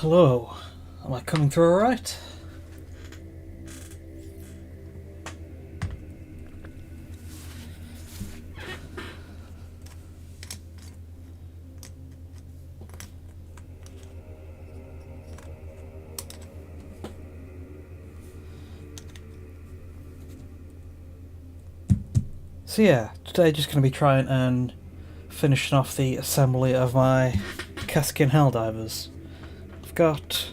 Hello. Am I coming through alright? So yeah, today just going to be trying and finishing off the assembly of my Kasrkin Helldivers. I've got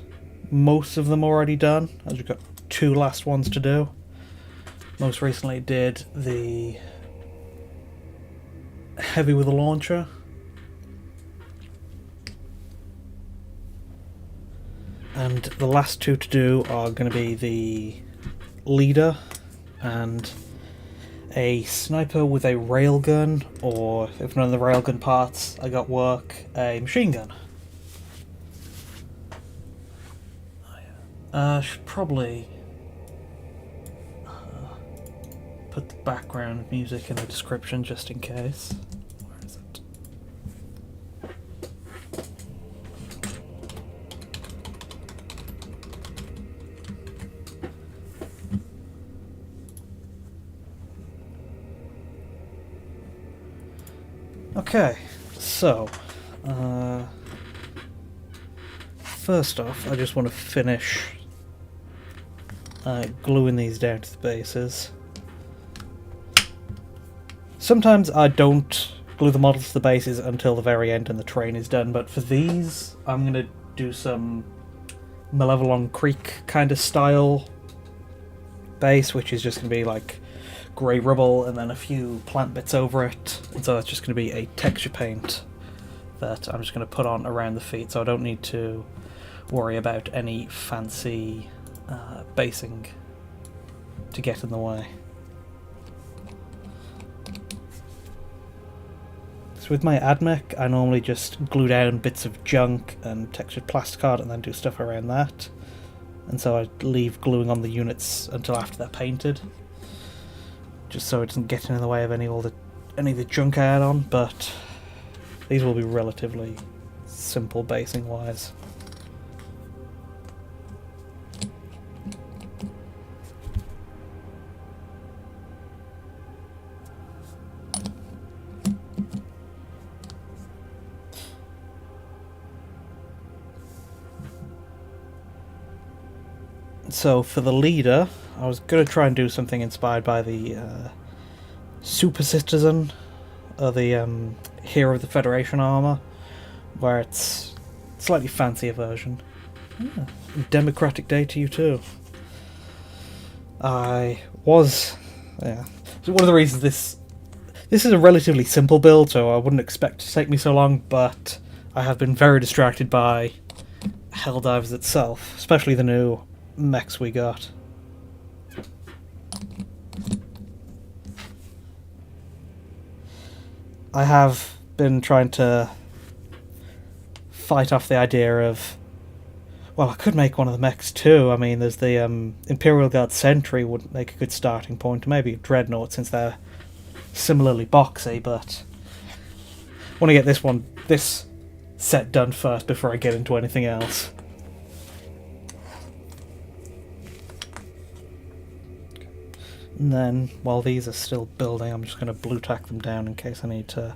most of them already done. I've just got two last ones to do. Most recently did the heavy with a launcher. And the last two to do are going to be the leader and a sniper with a railgun, or if none of the railgun parts I got work, a machine gun. Should probably put the background music in the description just in case. Where is it? Okay, so first off, I just want to finish gluing these down to the bases. Sometimes I don't glue the models to the bases until the very end and the train is done, but for these I'm going to do some Malevolon Creek kind of style base, which is just going to be like grey rubble and then a few plant bits over it, and so that's just going to be a texture paint that I'm just going to put on around the feet, so I don't need to worry about any fancy basing to get in the way. So with my AdMech, I normally just glue down bits of junk and textured plasticard and then do stuff around that, and so I leave gluing on the units until after they're painted, just so it doesn't get in the way of any of the junk I add on. But these will be relatively simple basing wise. So for the leader, I was going to try and do something inspired by the Super Citizen, or the Hero of the Federation armor, where it's a slightly fancier version. Yeah. Democratic Day to you too. Yeah. So one of the reasons this is a relatively simple build, so I wouldn't expect it to take me so long, but I have been very distracted by Helldivers itself, especially the new mechs we got. I have been trying to fight off the idea of, well, I could make one of the mechs too. I mean, there's the Imperial Guard Sentry would make a good starting point, maybe a Dreadnought since they're similarly boxy, but I want to get this set done first before I get into anything else. And then, while these are still building, I'm just going to blue tack them down in case I need to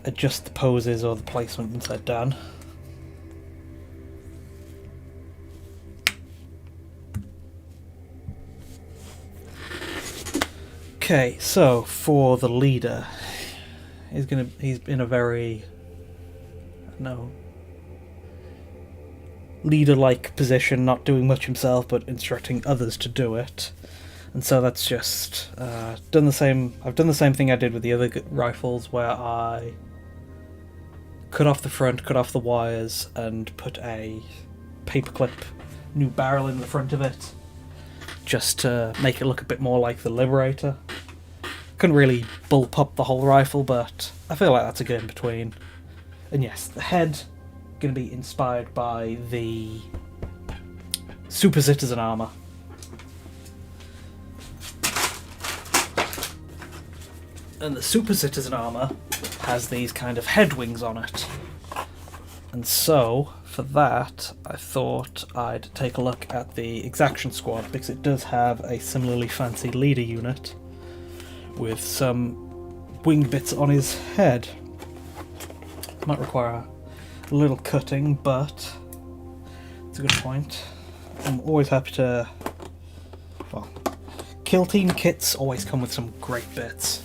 adjust the poses or the placement once they're done. Okay, so for the leader, he's in a very, leader-like position, not doing much himself but instructing others to do it. And so that's just done the same. I've done the same thing I did with the other rifles, where I cut off the front, cut off the wires, and put a paperclip new barrel in the front of it, just to make it look a bit more like the Liberator. Couldn't really bulk up the whole rifle, but I feel like that's a good in between. And yes, the head going to be inspired by the Super Citizen armor. And the Super Citizen armor has these kind of head wings on it. And so, for for that, I thought I'd take a look at the Exaction Squad, because it does have a similarly fancy leader unit with some wing bits on his head. Might require a little cutting, but it's a good point. I'm always happy to... well, kill team kits always come with some great bits.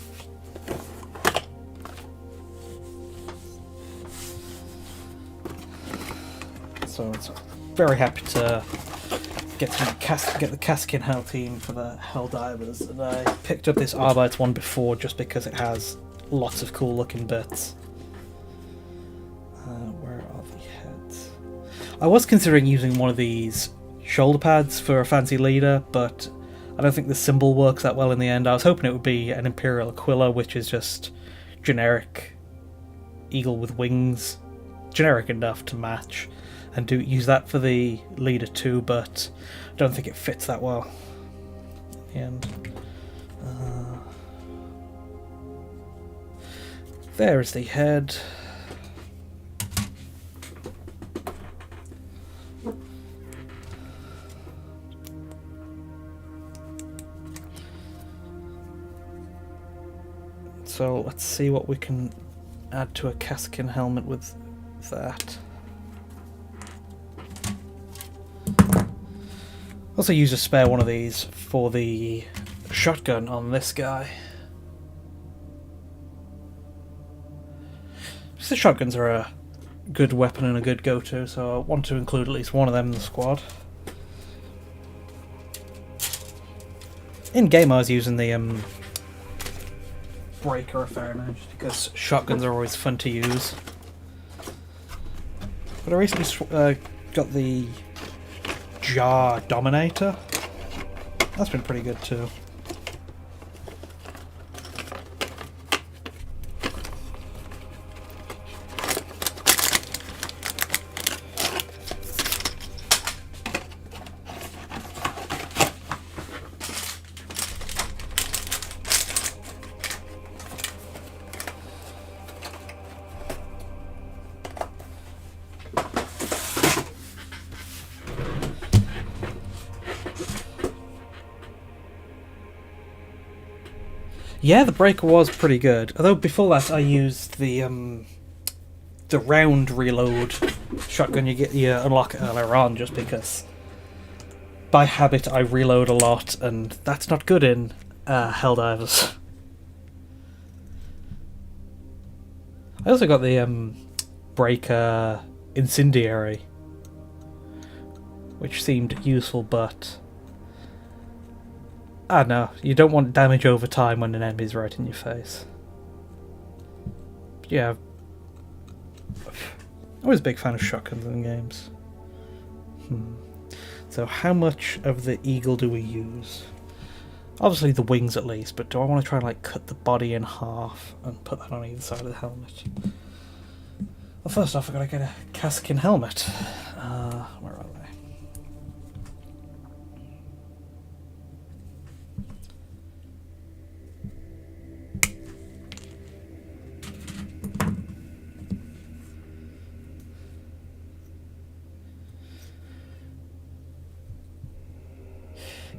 So it's very happy to get the Kasrkin Hell team for the Helldivers, and I picked up this Arbeit one before just because it has lots of cool looking bits. Where are the heads? I was considering using one of these shoulder pads for a fancy leader, but I don't think the symbol works that well in the end. I was hoping it would be an Imperial Aquila, which is just generic eagle with wings, generic enough to match, and use that for the leader too, but I don't think it fits that well in the end. There is the head. So let's see what we can add to a Kasrkin helmet with that. Also use a spare one of these for the shotgun on this guy. Just the shotguns are a good weapon and a good go-to, so I want to include at least one of them in the squad. In game I was using the breaker a fair amount just because shotguns are always fun to use. But I recently got the Jar Dominator. That's been pretty good too. Yeah, the breaker was pretty good. Although before that, I used the round reload shotgun you unlock earlier on, just because by habit I reload a lot, and that's not good in Helldivers. I also got the breaker incendiary, which seemed useful, but I don't know, you don't want damage over time when an enemy's right in your face. But yeah, always a big fan of shotguns in games. So how much of the eagle do we use? Obviously the wings at least, but do I want to try and like cut the body in half and put that on either side of the helmet? Well, first off I've got to get a Kasrkin helmet. Where are they?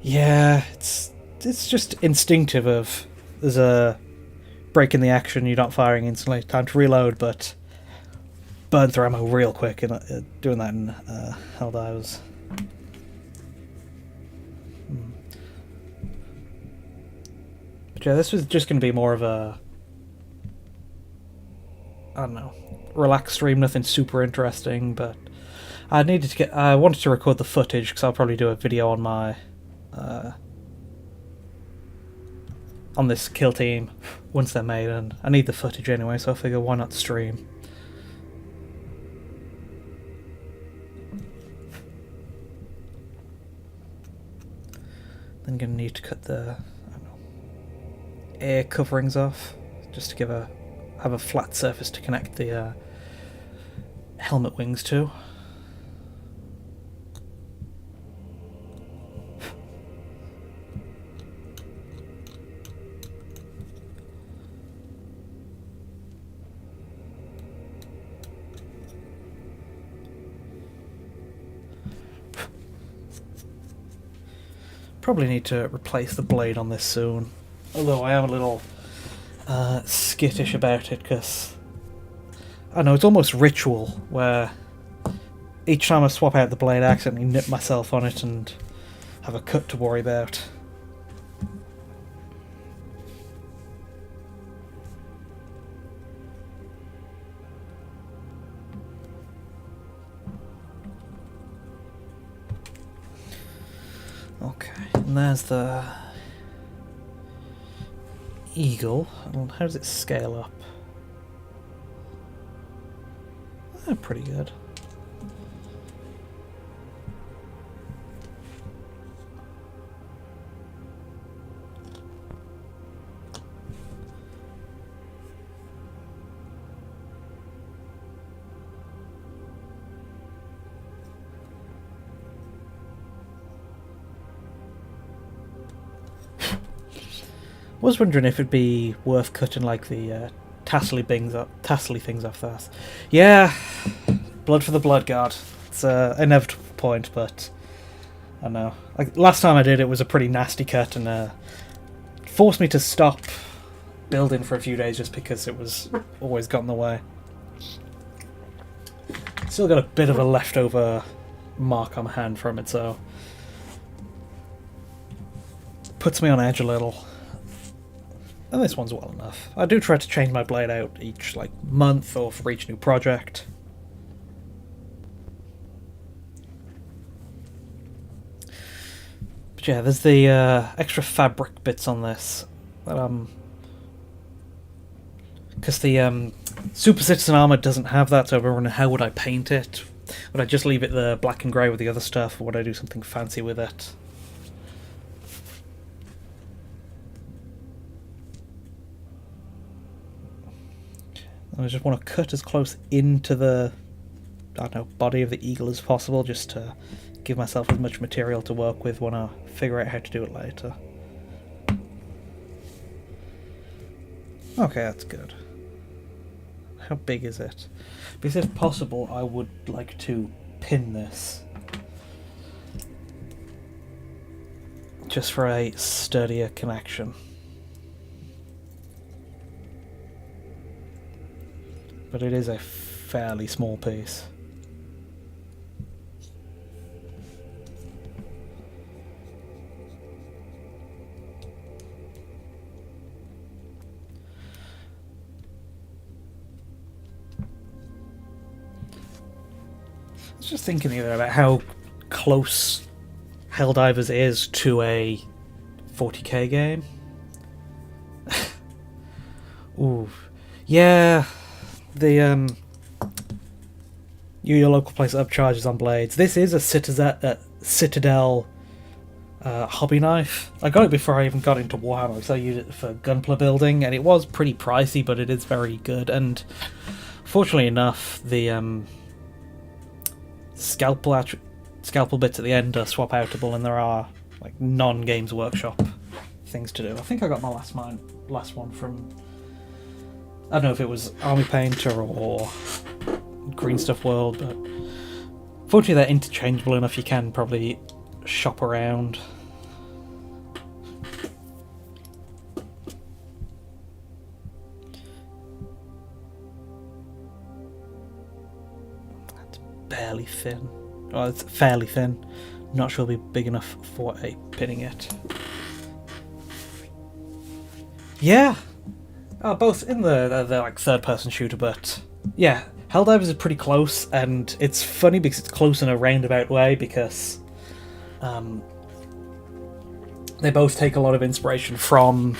Yeah, it's just instinctive of there's a break in the action, you're not firing instantly, time to reload, but burn through ammo real quick, and doing that in Helldivers. But yeah, this was just going to be more of a, I don't know, relaxed stream, nothing super interesting, but I wanted to record the footage because I'll probably do a video on my on this kill team once they're made, and I need the footage anyway, so I figure why not stream. Then gonna need to cut the air coverings off just to have a flat surface to connect the helmet wings to. Probably need to replace the blade on this soon. Although I am a little skittish about it, because I know it's almost ritual, where each time I swap out the blade I accidentally nip myself on it and have a cut to worry about. Okay, and there's the eagle. How does it scale up? Pretty good. I was wondering if it'd be worth cutting like the tassely things off that. Yeah, blood for the blood god. It's an inevitable point, but I know. Like last time I did, it was a pretty nasty cut, and forced me to stop building for a few days just because it was always got in the way. Still got a bit of a leftover mark on my hand from it, so puts me on edge a little. And this one's well enough. I do try to change my blade out each like month or for each new project. But yeah, there's the extra fabric bits on this that because the Super Citizen armor doesn't have that, so I'm wondering how would I paint it? Would I just leave it the black and grey with the other stuff, or would I do something fancy with it? I just want to cut as close into the, I don't know, body of the eagle as possible, just to give myself as much material to work with when I figure out how to do it later. Okay, that's good. How big is it? Because if possible, I would like to pin this. Just for a sturdier connection. But it is a fairly small piece. I was just thinking the other about how close Helldivers is to a 40k game. Ooh, yeah. The your local place upcharges on blades. This is a Citadel hobby knife. I got it before I even got into Warhammer, so I used it for gunpla building, and it was pretty pricey, but it is very good. And fortunately enough, the scalpel bits at the end are swap outable, and there are like non-Games Workshop things to do. I think I got my last one from, I don't know if it was Army Painter or Green Stuff World, but fortunately they're interchangeable enough you can probably shop around. That's barely thin. Well, it's fairly thin. Not sure it'll be big enough for a pinning it. Yeah! Both in the like third-person shooter, but yeah, Helldivers is pretty close, and it's funny because it's close in a roundabout way, because they both take a lot of inspiration from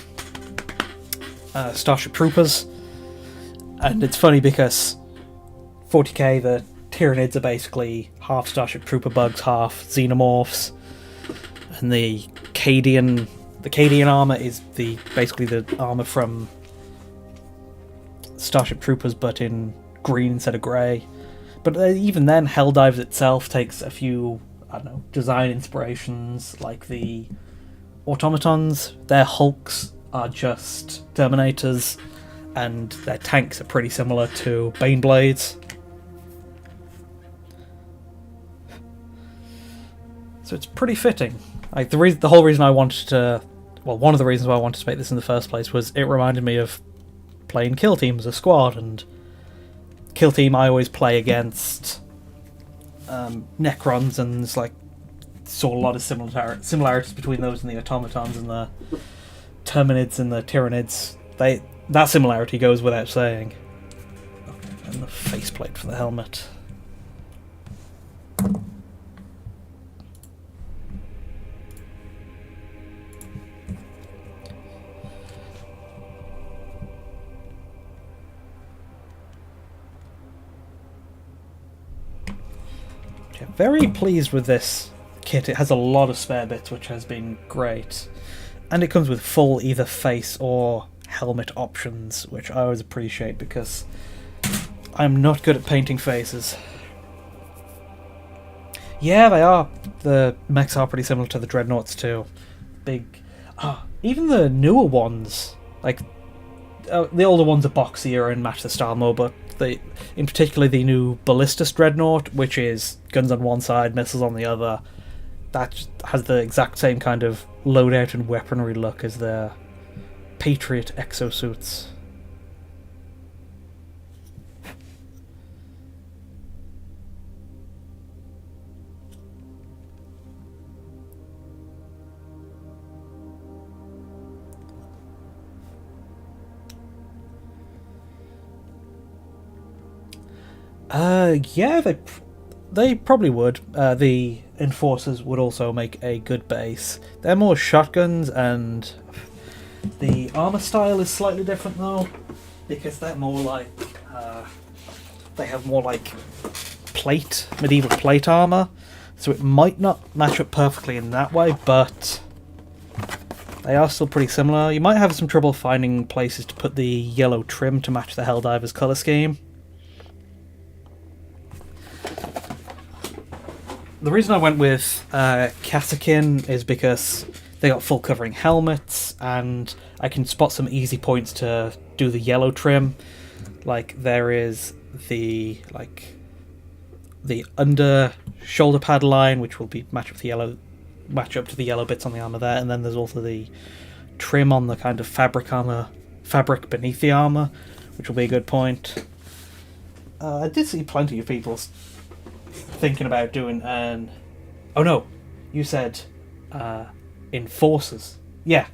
Starship Troopers, and it's funny because 40k, the Tyranids are basically half Starship Trooper bugs, half xenomorphs, and the Cadian armor is basically the armor from Starship Troopers, but in green instead of grey. But even then, Helldivers itself takes a few, I don't know, design inspirations, like the automatons. Their hulks are just Terminators, and their tanks are pretty similar to Baneblades. So it's pretty fitting. Like the whole reason I wanted to, well, one of the reasons why I wanted to make this in the first place was it reminded me of playing Kill Team as a squad, and Kill Team I always play against Necrons, and it's like saw a lot of similarities between those and the automatons and the Terminids and the Tyranids. That similarity goes without saying. Okay, and the faceplate for the helmet. Okay, very pleased with this kit. It has a lot of spare bits, which has been great. And it comes with full either face or helmet options, which I always appreciate because I'm not good at painting faces. Yeah, they are. The mechs are pretty similar to the Dreadnoughts too. Big. Even the newer ones, like the older ones are boxier and match the style more, but in particular the new Ballistus Dreadnought, which is guns on one side, missiles on the other, that has the exact same kind of loadout and weaponry look as their Patriot exosuits. Yeah, they probably would. The Enforcers would also make a good base. They're more shotguns, and the armor style is slightly different though, because they're more like they have more like medieval plate armor, so it might not match up perfectly in that way, but they are still pretty similar. You might have some trouble finding places to put the yellow trim to match the Helldivers colour scheme. The reason I went with Kasrkin is because they got full covering helmets, and I can spot some easy points to do the yellow trim. Like there is the under shoulder pad line, which will be match up to the yellow bits on the armor there, and then there's also the trim on the kind of fabric beneath the armor, which will be a good point. I did see plenty of people thinking about doing an... Oh no, you said Enforcers. Yeah,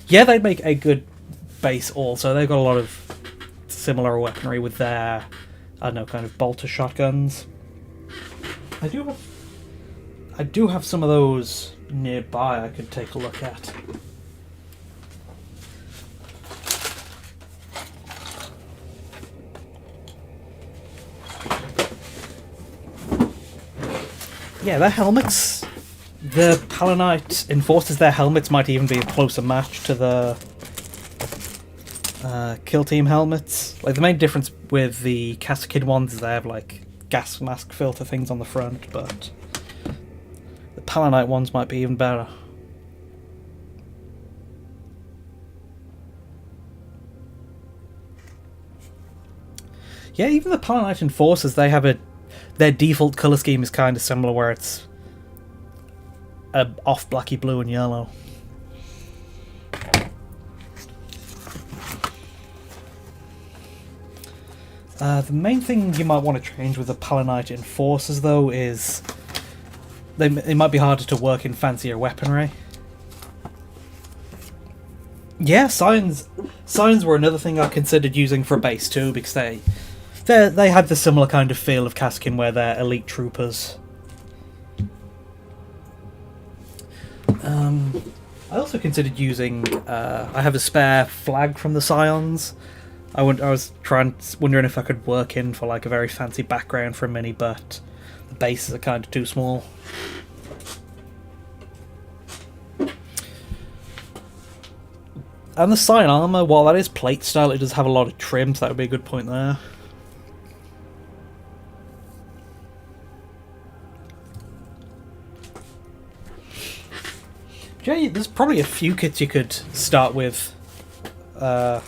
they'd make a good base also. They've got a lot of similar weaponry with their, I don't know, kind of bolter shotguns. I do have some of those nearby I could take a look at. Yeah, their helmets, the Palanite Enforcers, their helmets might even be a closer match to the Kill Team helmets. Like the main difference with the Kasrkin ones is they have like gas mask filter things on the front, but the Palanite ones might be even better. Yeah, even the Palanite Enforcers, they have their default colour scheme is kind of similar, where it's off blacky blue and yellow. The main thing you might want to change with the Palanite Enforcers, though, is they might be harder to work in fancier weaponry. Yeah, signs were another thing I considered using for a base too, because they had the similar kind of feel of Kasrkin, where they're elite troopers. I also considered using... I have a spare flag from the Scions. I was wondering if I could work in for like a very fancy background for a mini, but the bases are kind of too small. And the Scion armor, while that is plate style, it does have a lot of trim, so that would be a good point there. Yeah, there's probably a few kits you could start with to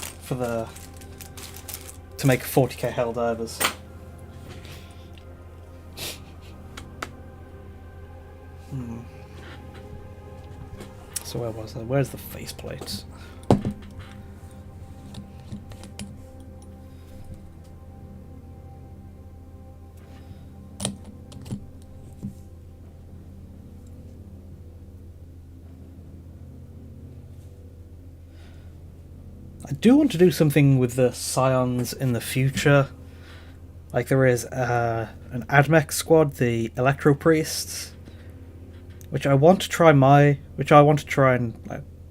make 40k Helldivers. So where was that? Where's the faceplate? I do want to do something with the Scions in the future. Like there is an Admech squad, the Electro Priests, which I want to try and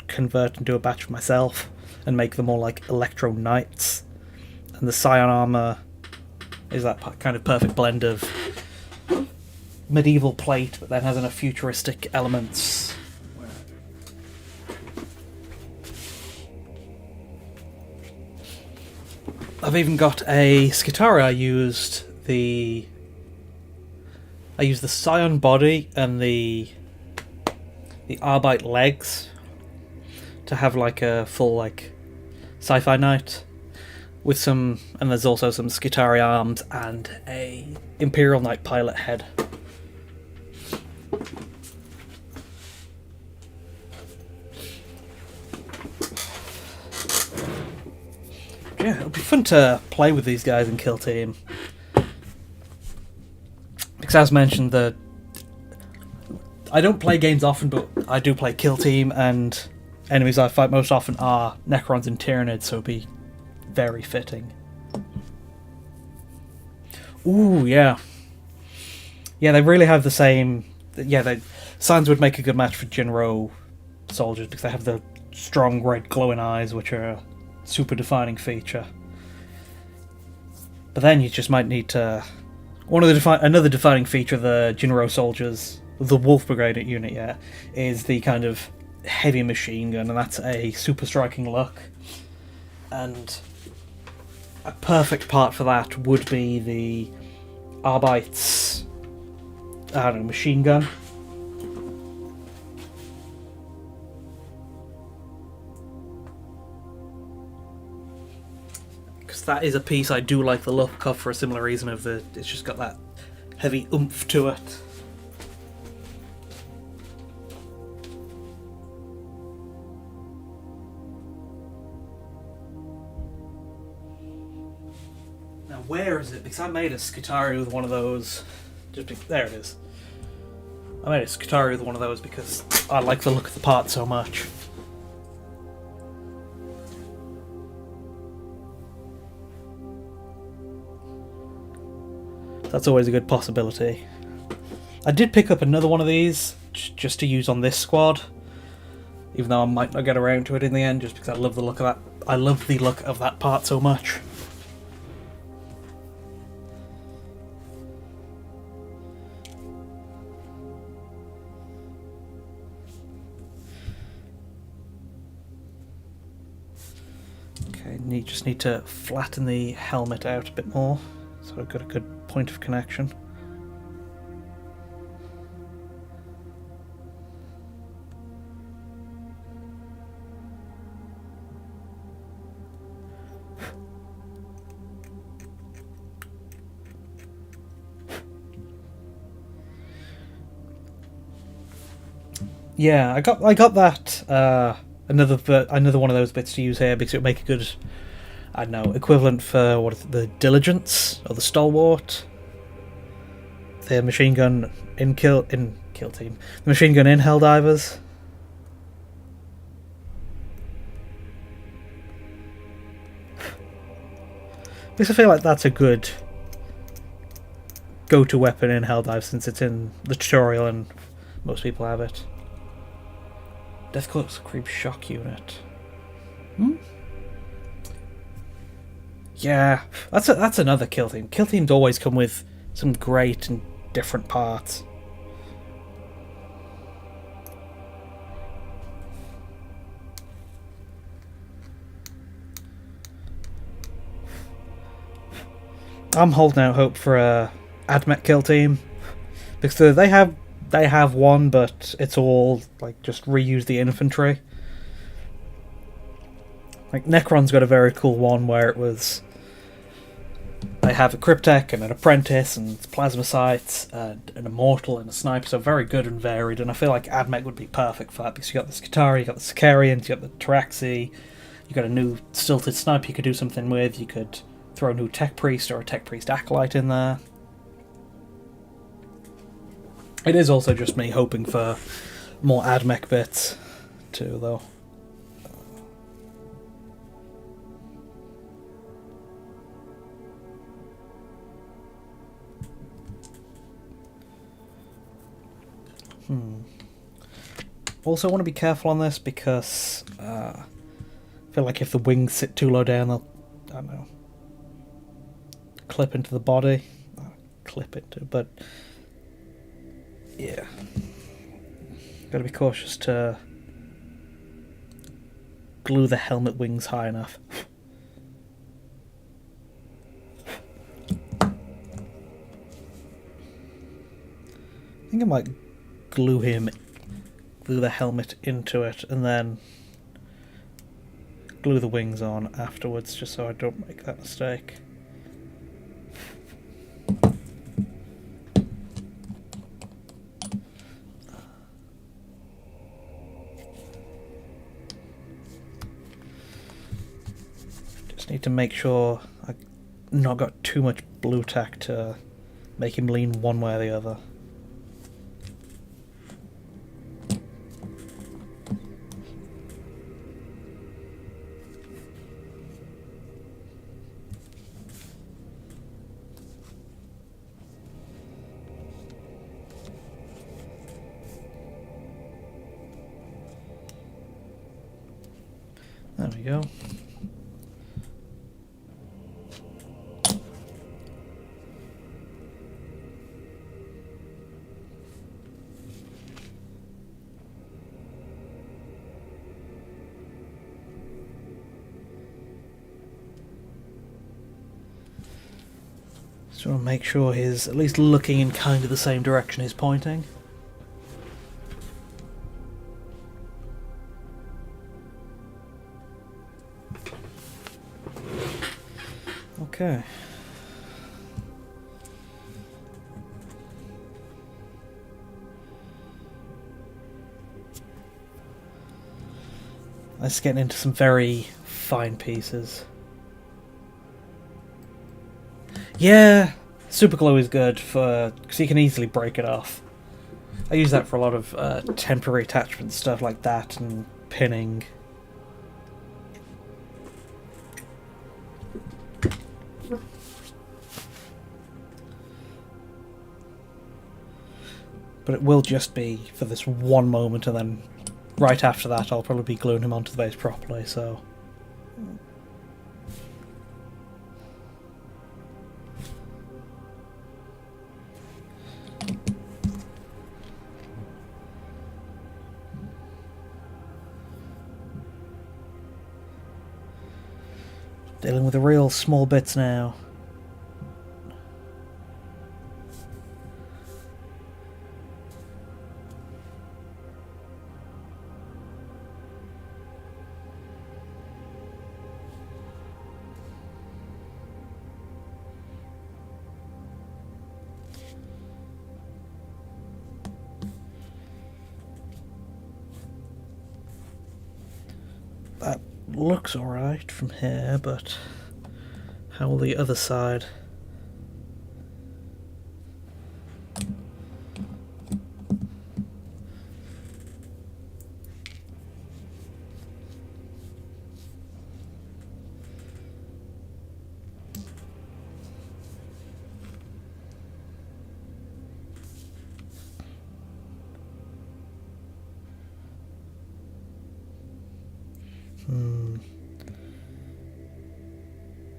convert into a batch of myself and make them all like Electro Knights. And the Scion armor is that kind of perfect blend of medieval plate, but then has enough futuristic elements. I've even got a Skitarii. I used the Scion body and the Arbite legs to have like a full like sci-fi knight with some, and there's also some Skitarii arms and a Imperial Knight pilot head. Yeah, it'll be fun to play with these guys in Kill Team. Because as mentioned, I don't play games often, but I do play Kill Team, and enemies I fight most often are Necrons and Tyranids, so it'd be very fitting. Ooh, yeah. Yeah, they really have the same... Yeah, Scions would make a good match for Jinro soldiers, because they have the strong red glowing eyes, which are super defining feature. But then you just might need to... Another defining feature of the Jinro soldiers, the Wolf Brigade unit, yeah, is the kind of heavy machine gun, and that's a super striking look. And a perfect part for that would be the Arbite's, I don't know, machine gun. That is a piece I do like the look of for a similar reason of it's just got that heavy oomph to it. Now where is it? Because I made a Skitarii with one of those. There it is. I made a Skitarii with one of those because I like the look of the part so much. That's always a good possibility. I did pick up another one of these just to use on this squad, even though I might not get around to it in the end, just because I love the look of that. I love the look of that part so much. Okay, just need to flatten the helmet out a bit more, so I've got a good point of connection. Yeah, I got that another one of those bits to use here because it would make a good, I don't know, equivalent for what is it, the Diligence or the Stalwart. The machine gun in Kill Team. The machine gun in Helldivers. Because I feel like that's a good go-to weapon in Helldive since it's in the tutorial and most people have it. Deathclaw Creep Shock Unit. Yeah, that's another Kill Team. Kill Teams always come with some great and different parts. I'm holding out hope for a Admech Kill Team because they have one, but it's all like just reuse the infantry. Like Necron's got a very cool one where it was They have a Cryptek and an Apprentice and Plasma Sights and an Immortal and a Sniper, so very good and varied, and I feel like AdMech would be perfect for that because you got the Skitarii, you got the Sicarians, you got the Taraxi, you got a new Stilted Sniper you could do something with, you could throw a new Tech Priest or a Tech Priest Acolyte in there. It is also just me hoping for more AdMech bits too, though. Also want to be careful on this because I feel like if the wings sit too low down, they'll, I don't know, clip into the body. Clip into, but yeah. Gotta be cautious to glue the helmet wings high enough. I think I might glue the helmet into it and then glue the wings on afterwards, just so I don't make that mistake. Just need to make sure I've not got too much blue tack to make him lean one way or the other. There we go. Just want to make sure he's at least looking in kind of the same direction he's pointing. Okay. Let's get into some very fine pieces. Yeah, super glue is good for because you can easily break it off. I use that for a lot of temporary attachment stuff like that and pinning. But it will just be for this one moment, and then right after that I'll probably be gluing him onto the base properly, so... Dealing with the real small bits now. That looks alright from here, but how will the other side?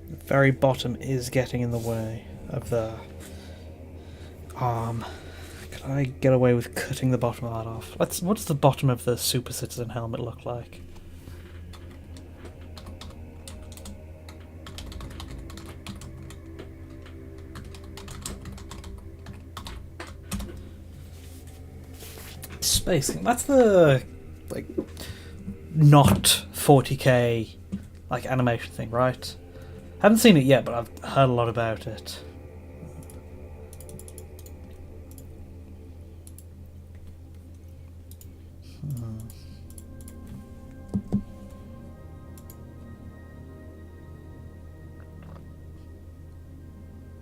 The very bottom is getting in the way of the arm. Could I get away with cutting the bottom of that off? What does the bottom of the Super Citizen helmet look like? Spacing. That's the like not 40k like animation thing, right? Haven't seen it yet, but I've heard a lot about it.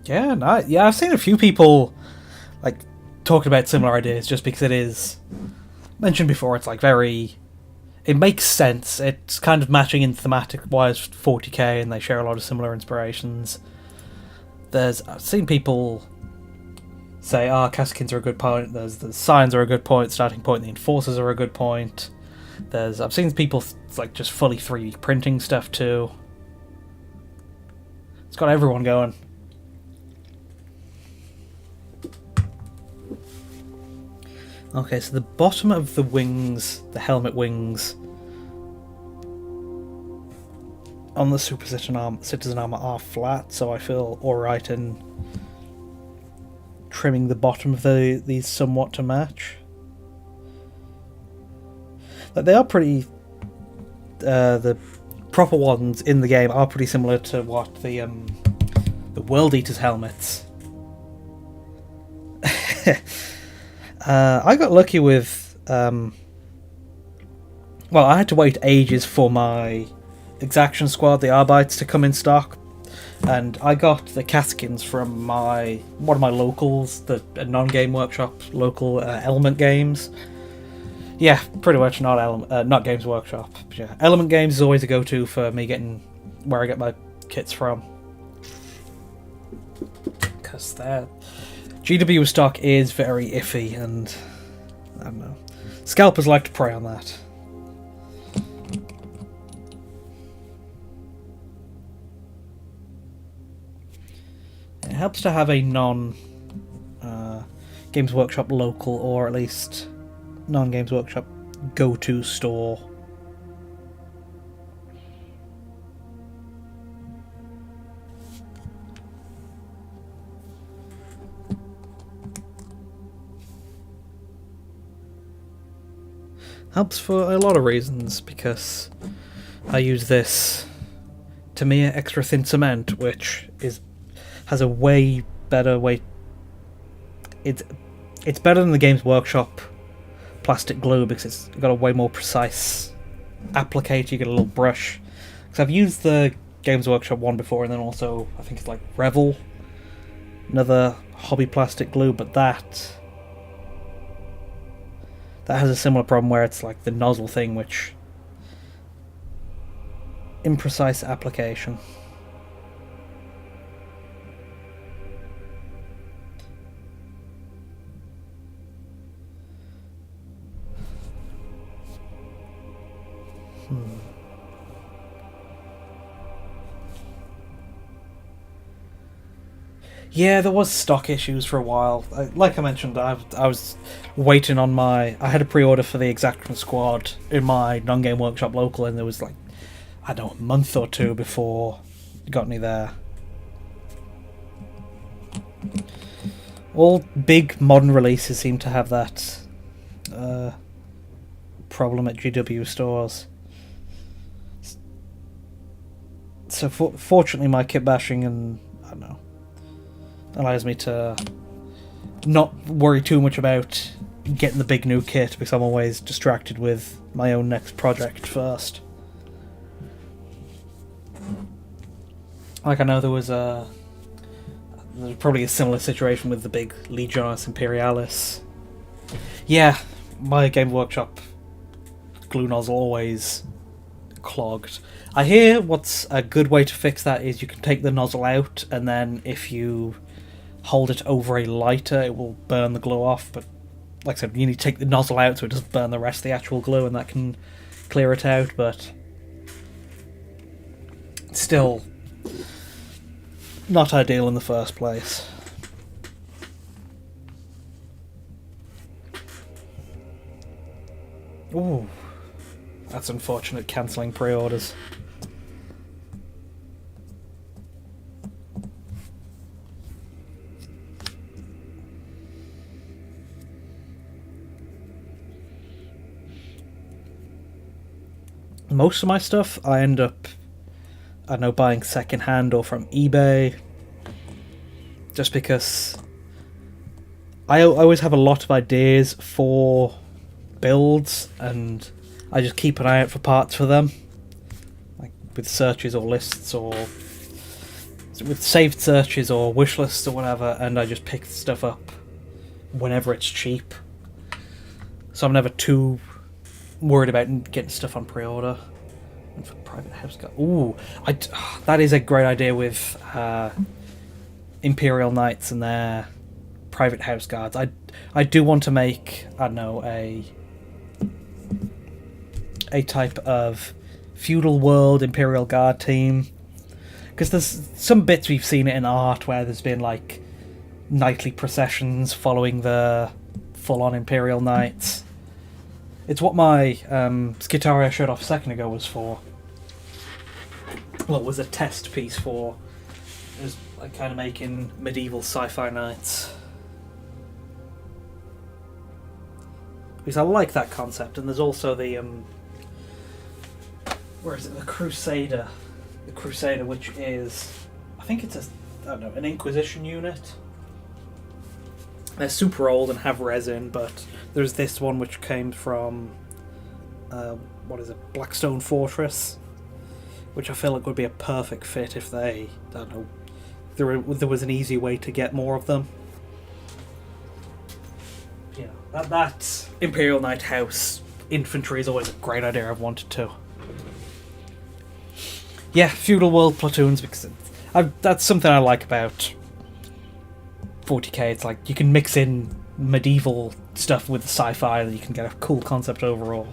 Yeah, no, yeah, I've seen a few people like talking about similar ideas, just because it is mentioned before. It's like very, it makes sense. It's kind of matching in thematic wise 40k, and they share a lot of similar inspirations. I've seen people say, Kasrkins are a good point. There's the signs are a good point. Starting point, the enforcers are a good point. I've seen people like just fully 3D printing stuff too. It's got everyone going. Okay, so the bottom of the wings, the helmet wings, on the Super Citizen armor are flat, so I feel alright in trimming the bottom of these somewhat to match. Like, they are pretty... the proper ones in the game are pretty similar to what the World Eater's helmets. I got lucky with... well, I had to wait ages for my Exaction Squad, the Arbites, to come in stock. And I got the Kasrkins from one of my locals, the non-game workshop, local Element Games. Yeah, pretty much not Games Workshop. But yeah, Element Games is always a go-to for me getting where I get my kits from. Because their GW stock is very iffy, and I don't know. Scalpers like to prey on that. It helps to have a Games Workshop local, or at least non-Games Workshop go-to store. Helps for a lot of reasons, because I use this Tamiya Extra Thin Cement, which has a way better way. It's better than the Games Workshop plastic glue, because it's got a way more precise applicator. You get a little brush. Because I've used the Games Workshop one before, and then also I think it's like Revel, another hobby plastic glue, but that has a similar problem where it's like the nozzle thing, which imprecise application. Yeah, there was stock issues for a while. Like I mentioned, I was waiting on I had a pre-order for the Exaction Squad in my non-game workshop local, and there was like, I don't know, a month or two before it got me there. All big modern releases seem to have that problem at GW stores. So fortunately, my kit bashing and I don't know allows me to not worry too much about getting the big new kit, because I'm always distracted with my own next project first. Like, I know there's probably a similar situation with the big Legionis Imperialis. Yeah, my Game Workshop glue nozzle always clogged. I hear what's a good way to fix that is you can take the nozzle out, and then if you hold it over a lighter, it will burn the glue off. But like I said, you need to take the nozzle out so it doesn't burn the rest of the actual glue, and that can clear it out. But still not ideal in the first place. Ooh, that's unfortunate, cancelling pre-orders. Most of my stuff I end up I know, buying secondhand or from eBay, just because I always have a lot of ideas for builds, and I just keep an eye out for parts for them, like with searches or lists, or with saved searches or wish lists or whatever, and I just pick stuff up whenever it's cheap. So I'm never too worried about getting stuff on pre-order. And for private house guard, ooh, that is a great idea with Imperial Knights and their private house guards. I do want to make, I don't know, a type of feudal world Imperial Guard team, because there's some bits we've seen it in art where there's been like knightly processions following the full-on Imperial Knights. It's what my Skitaria I showed off a second ago was for. Well, it was a test piece for. It was like kind of making medieval sci-fi knights. Because I like that concept, and there's also the where is it? The Crusader. The Crusader, which is, I think it's an Inquisition unit. They're super old and have resin, but there's this one which came from, what is it, Blackstone Fortress, which I feel like would be a perfect fit if they, I don't know, there was an easy way to get more of them. You know, that Imperial Knight House infantry is always a great idea. I've wanted to. Yeah, feudal world platoons, because that's something I like about 40k. It's like you can mix in medieval stuff with sci-fi and you can get a cool concept overall.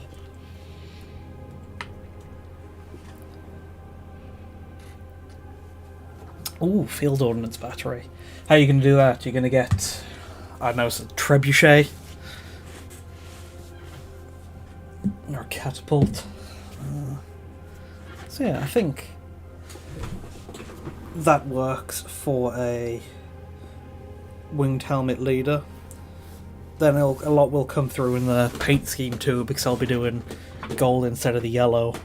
Ooh, field ordnance battery. How are you going to do that? You're going to get, I don't know, some trebuchet or a catapult. So yeah, I think that works for a winged helmet leader. Then a lot will come through in the paint scheme too, because I'll be doing gold instead of the yellow.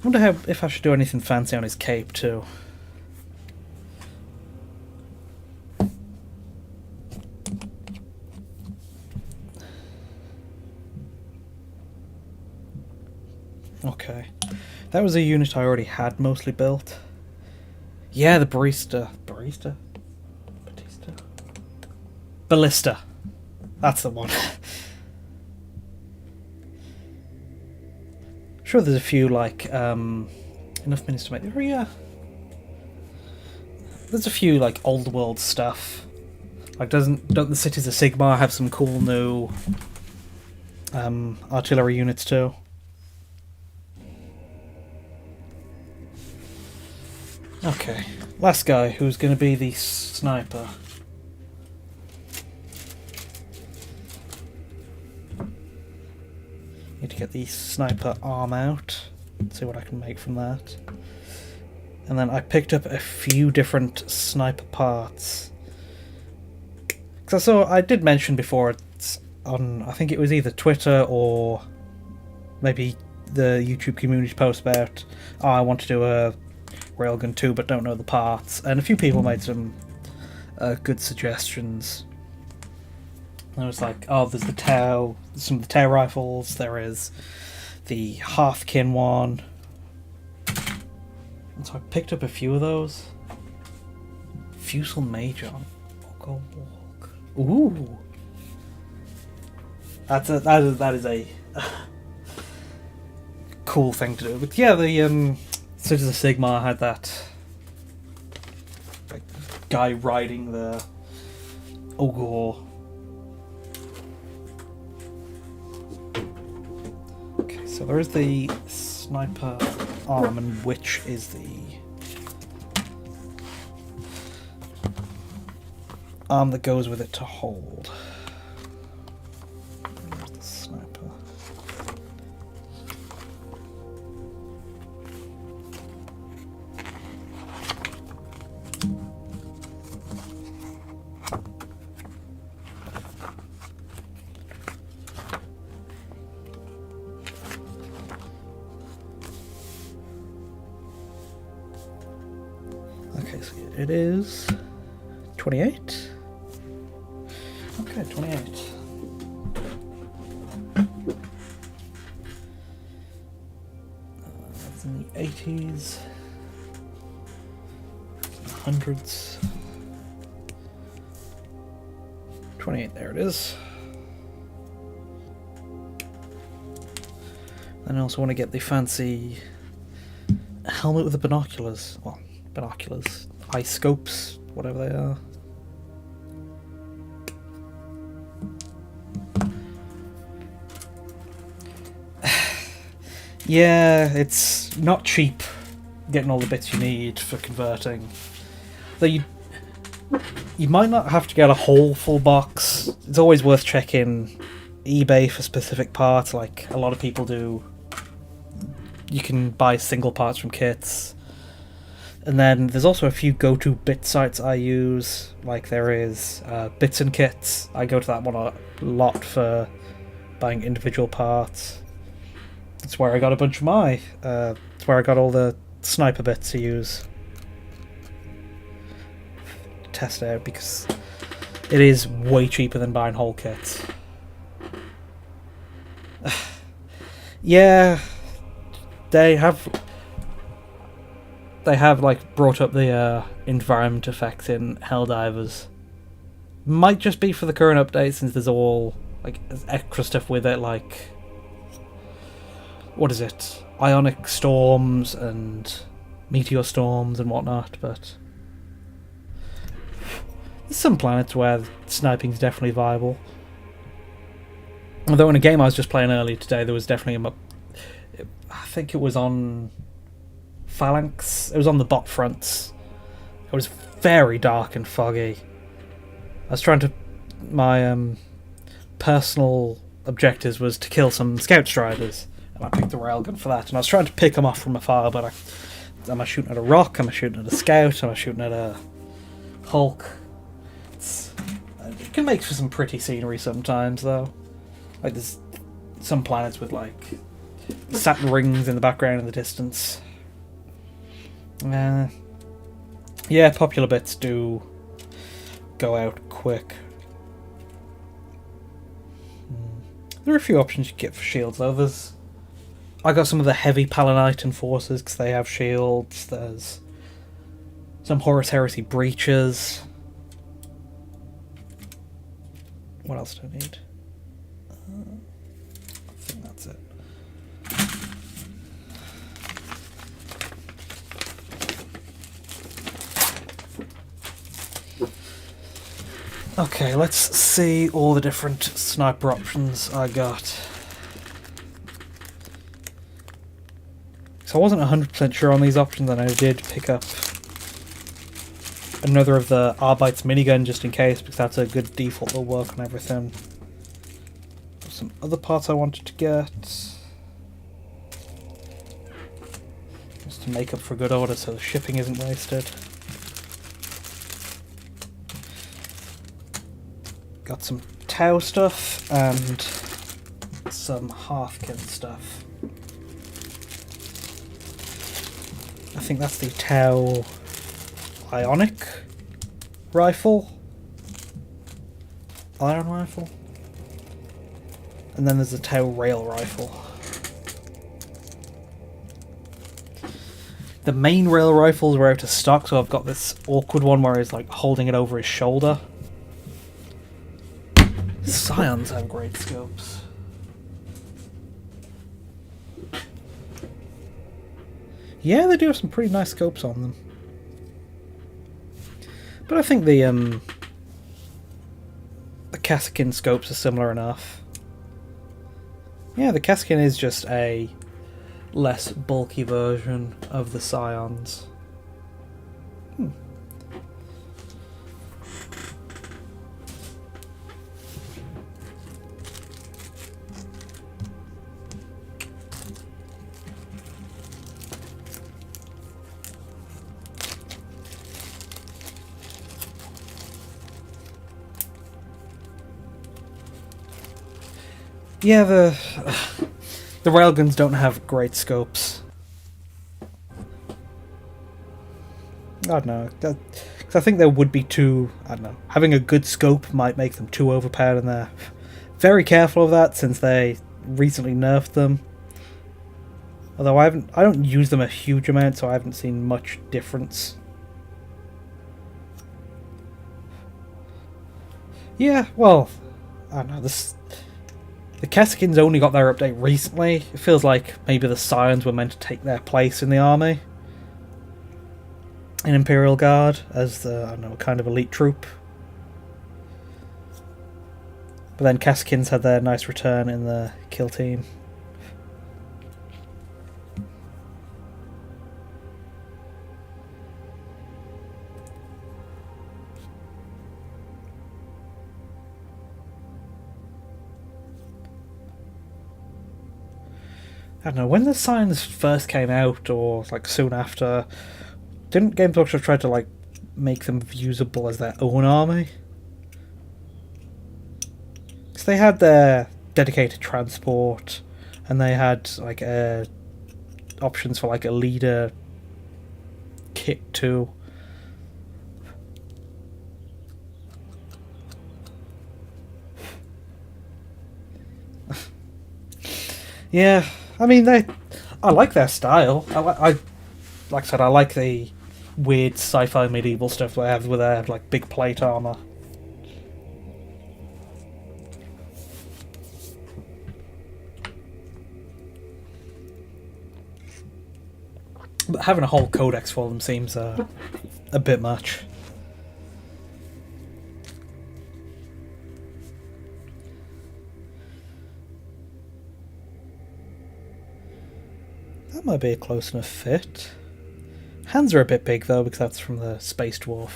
I wonder if I should do anything fancy on his cape too. Okay. That was a unit I already had mostly built. Yeah, the Barista. Ballista. That's the one. Sure, there's a few, like, enough minutes to make... Oh, yeah. There's a few, like, old world stuff. Like, don't the Cities of Sigmar have some cool new artillery units too? Okay, last guy, who's going to be the sniper. Need to get the sniper arm out, see what I can make from that. And then I picked up a few different sniper parts. Because I did mention before, it's on, I think it was either Twitter or maybe the YouTube community post about, oh, I want to do a Railgun 2 but don't know the parts, and a few people made some good suggestions. And I was like, oh, there's the Tau, some of the Tau rifles, there is the Hearthkin one, and so I picked up a few of those. Fusel Major on Walk. Ooh, that is a cool thing to do. But yeah, the Cities of Sigmar had that like, guy riding the Ogre. Okay, so there is the sniper arm, and which is the arm that goes with it to hold. There's the sniper. Okay, so it is 28. Okay, 28. That's in the 80s, hundreds. 28, there it is. And I also want to get the fancy helmet with the binoculars. Well, binoculars. Eye scopes, whatever they are. Yeah, it's not cheap getting all the bits you need for converting. Though you might not have to get a whole full box. It's always worth checking eBay for specific parts, like a lot of people do. You can buy single parts from kits. And then there's also a few go-to bit sites I use, like there is Bits and Kits. I go to that one a lot for buying individual parts. It's where I got a bunch of my... it's where I got all the sniper bits to use. Test out, because it is way cheaper than buying whole kits. Yeah, they have like brought up the environment effect in Helldivers. Might just be for the current update, since there's all like extra stuff with it, like what is it? Ionic storms and meteor storms and whatnot, but there's some planets where sniping's definitely viable. Although in a game I was just playing earlier today, there was definitely I think it was on Phalanx. It was on the bot fronts. It was very dark and foggy. I was trying to... My personal objectives was to kill some scout striders, and I picked the railgun for that, and I was trying to pick them off from afar, but am I shooting at a rock? Am I shooting at a scout? Am I shooting at a Hulk? It can make for some pretty scenery sometimes, though. Like, there's some planets with, like, Saturn rings in the background in the distance. Yeah, popular bits do go out quick. There are a few options you get for shields, though. I got some of the heavy Palanite enforcers because they have shields. There's some Horus Heresy breaches. What else do I need? I think that's it. Okay, let's see all the different sniper options I got. So I wasn't 100% sure on these options, and I did pick up another of the Arbeits minigun just in case, because that's a good default, that'll work on everything. Some other parts I wanted to get, just to make up for good order so the shipping isn't wasted. Got some Tau stuff and some Halfkin stuff. I think that's the Tau Ionic rifle. Iron rifle. And then there's the Tau rail rifle. The main rail rifles were out of stock, so I've got this awkward one where he's like holding it over his shoulder. Scions have great scopes. Yeah, they do have some pretty nice scopes on them. But I think the Kasrkin scopes are similar enough. Yeah, the Kasrkin is just a less bulky version of the Scions. Yeah, the railguns don't have great scopes. I don't know. Because I think there would be too. I don't know. Having a good scope might make them too overpowered, and they're very careful of that since they recently nerfed them. Although I don't use them a huge amount, so I haven't seen much difference. Yeah, well, I don't know. The Kasrkins only got their update recently. It feels like maybe the Scions were meant to take their place in the army. In Imperial Guard as the, I don't know, kind of elite troop. But then Kasrkins had their nice return in the kill team. I don't know, when the Scions first came out, or like soon after, didn't Games Workshop try to like make them usable as their own army? Because they had their dedicated transport, and they had like options for like a leader kit too. Yeah, I mean I like their style. I like I said, I like the weird sci-fi medieval stuff they have with their like big plate armor. But having a whole codex for them seems a bit much. That might be a close enough fit. Hands are a bit big though, because that's from the Space Dwarf.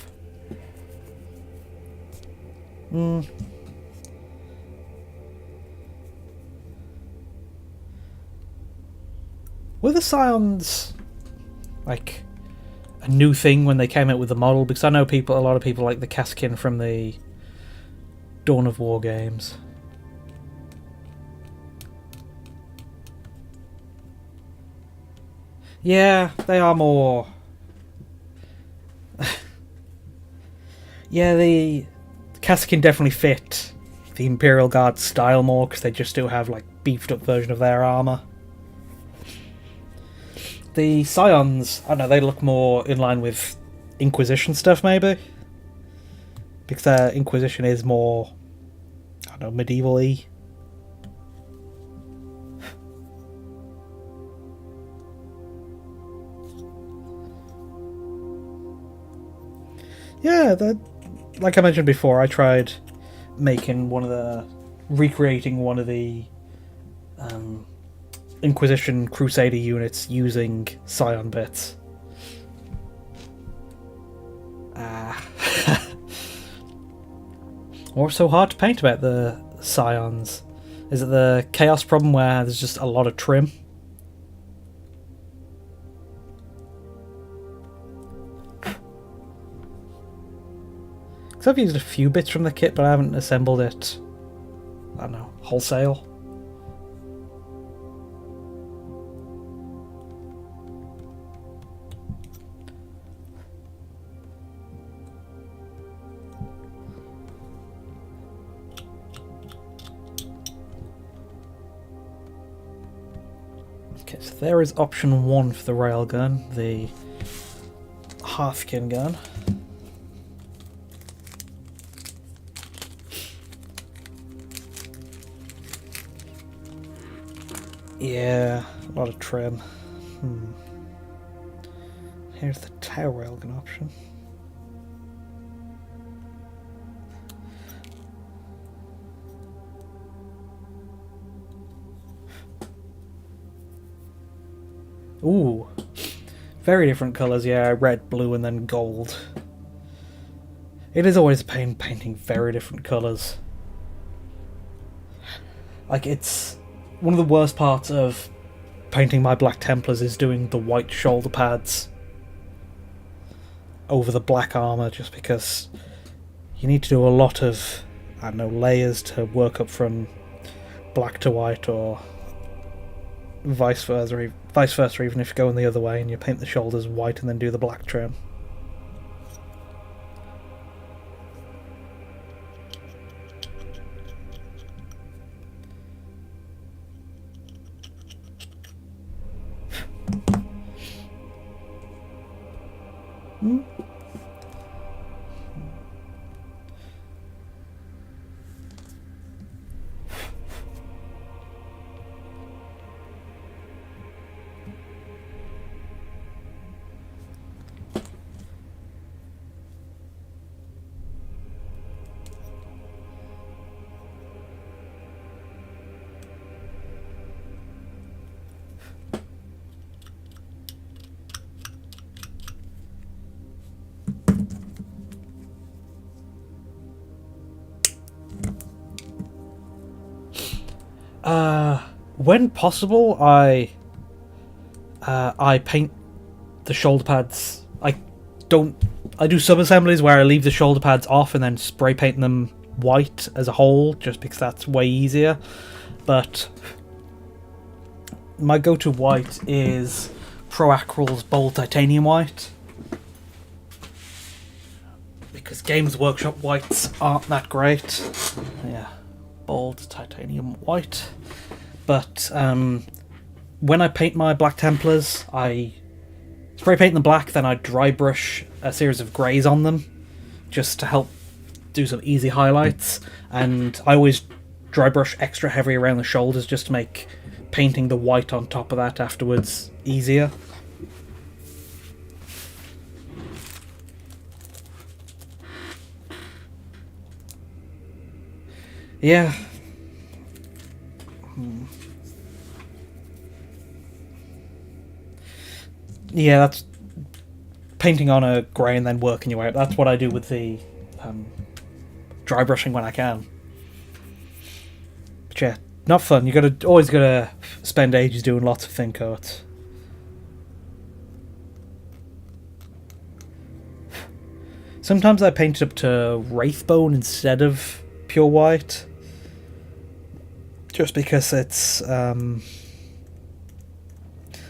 Were the Scions like a new thing when they came out with the model? Because I know a lot of people like the Kasrkin from the Dawn of War games. Yeah, they are more. Yeah, the Kasrkin definitely fit the Imperial Guard style more, because they just do have like beefed up version of their armor. The Scions, I don't know, they look more in line with Inquisition stuff maybe, because their Inquisition is more, I don't know, medieval-y. Yeah, like I mentioned before, I tried recreating one of the Inquisition Crusader units using Scion bits. What's so hard to paint about the Scions? Is it the chaos problem where there's just a lot of trim? I've used a few bits from the kit, but I haven't assembled it, I don't know, wholesale. Okay, so there is option 1 for the railgun, the Hearthkin gun. Yeah, a lot of trim. Here's the tower railgun option. Ooh, very different colours, yeah, red, blue, and then gold. It is always a pain painting very different colours. Like, it's one of the worst parts of painting my Black Templars is doing the white shoulder pads over the black armour, just because you need to do a lot of, I don't know, layers to work up from black to white, or vice versa, even if you go in the other way and you paint the shoulders white and then do the black trim. Hmm? When possible, I paint the shoulder pads. I do sub assemblies where I leave the shoulder pads off and then spray paint them white as a whole, just because that's way easier. But my go-to white is Pro Acryl's Bold Titanium White, because Games Workshop whites aren't that great. Yeah, Bold Titanium White. But when I paint my Black Templars, I spray paint them black, then I dry brush a series of greys on them, just to help do some easy highlights. And I always dry brush extra heavy around the shoulders, just to make painting the white on top of that afterwards easier. Yeah. Yeah, that's painting on a grey and then working your way up. That's what I do with the dry brushing when I can. But yeah, not fun. Always gotta spend ages doing lots of thin coats. Sometimes I paint it up to Wraithbone instead of pure white, just because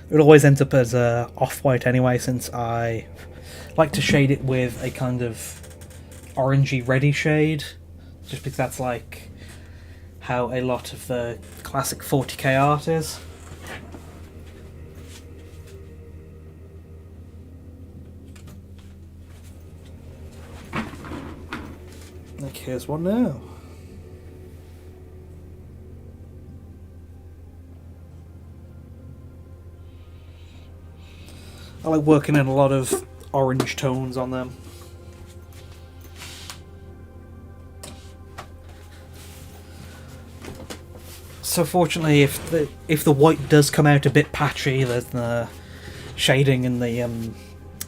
it always ends up as off-white anyway, since I like to shade it with a kind of orangey reddy shade, just because that's like how a lot of the classic 40k art is. Like, here's one now. I like working in a lot of orange tones on them. So fortunately, if the white does come out a bit patchy, then the shading in the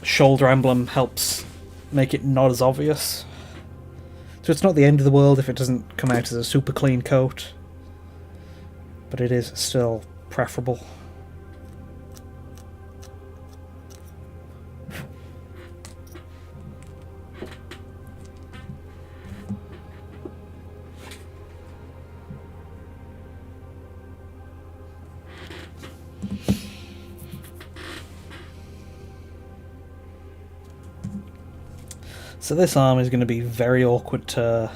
shoulder emblem helps make it not as obvious. So it's not the end of the world if it doesn't come out as a super clean coat, but it is still preferable. So this arm is going to be very awkward to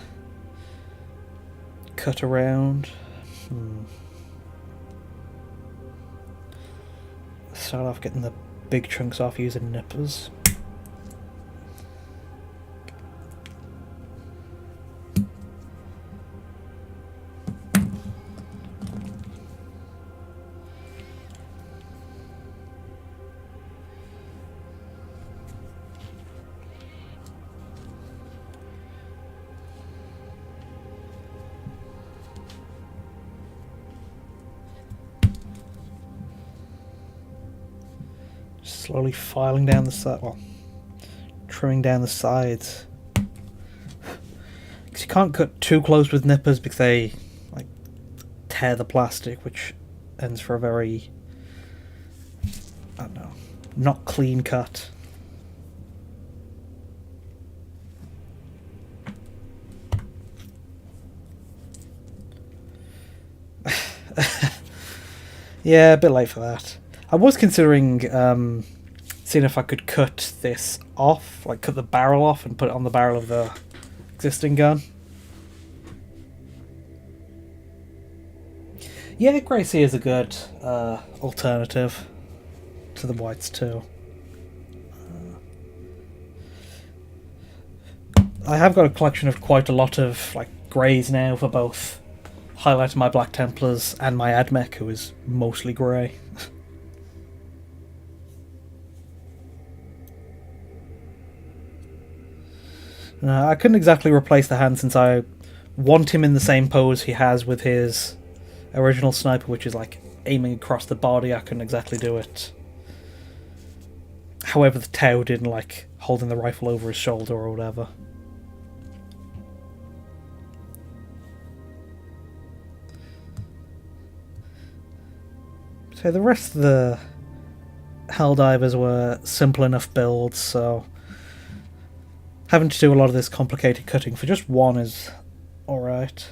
cut around. Start off getting the big chunks off using nippers. Slowly filing down the side, well, trimming down the sides. Because you can't cut too close with nippers because they like tear the plastic, which ends for a very, I don't know, not clean cut. Yeah, a bit late for that. I was considering seeing if I could cut this off, like cut the barrel off and put it on the barrel of the existing gun. Yeah, Gracie is a good alternative to the whites too. I have got a collection of quite a lot of like greys now for both highlighting my Black Templars and my Admech, who is mostly grey. I couldn't exactly replace the hand since I want him in the same pose he has with his original sniper, which is like aiming across the body. I couldn't exactly do it. However, the Tau didn't like holding the rifle over his shoulder or whatever. So the rest of the Helldivers were simple enough builds, so having to do a lot of this complicated cutting for just one is alright.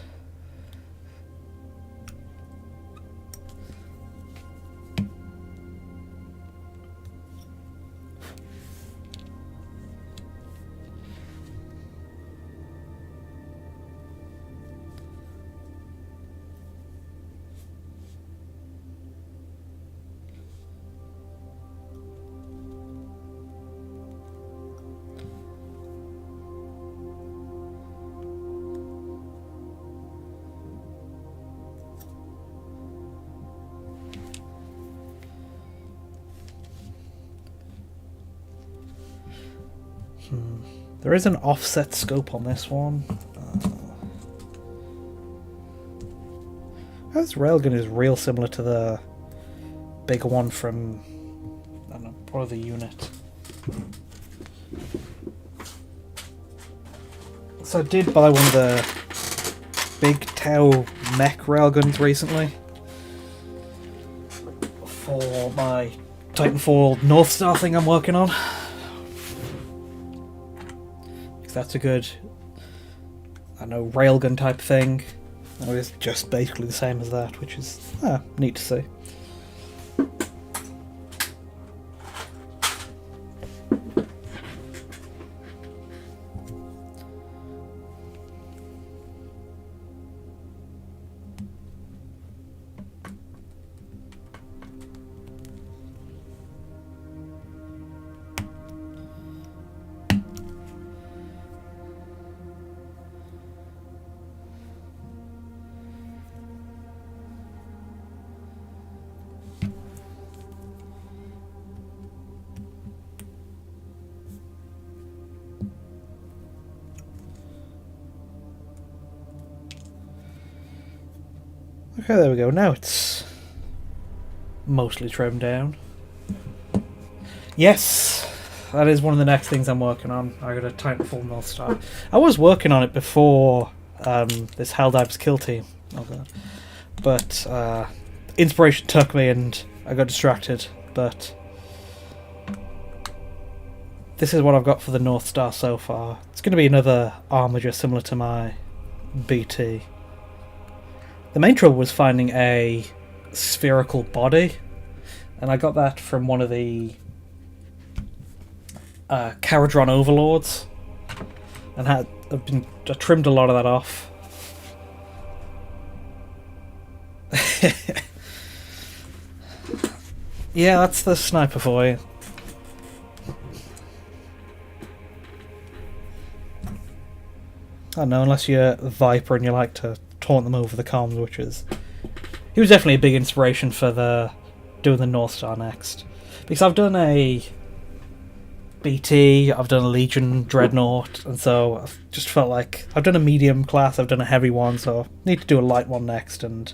There is an offset scope on this one. This railgun is real similar to the bigger one from, I don't know, probably the unit. So I did buy one of the big Tau mech railguns recently for my Titanfall North Star thing I'm working on. That's a good, I know, railgun type thing. It's just basically the same as that, which is neat to see. Okay, there we go. Now it's mostly trimmed down. Yes, that is one of the next things I'm working on. I got a Titanfall North Star. I was working on it before this Helldivers kill team. Oh god. But inspiration took me and I got distracted. But this is what I've got for the North Star so far. It's going to be another armature similar to my BT. The main trouble was finding a spherical body, and I got that from one of the Caradron Overlords, and I trimmed a lot of that off. Yeah, that's the sniper for you. I don't know, unless you're a Viper and you like to taunt them over the comms, which is... He was definitely a big inspiration for doing the North Star next. Because I've done a BT, I've done a Legion Dreadnought, and so I've just felt like... I've done a medium class, I've done a heavy one, so I need to do a light one next, and...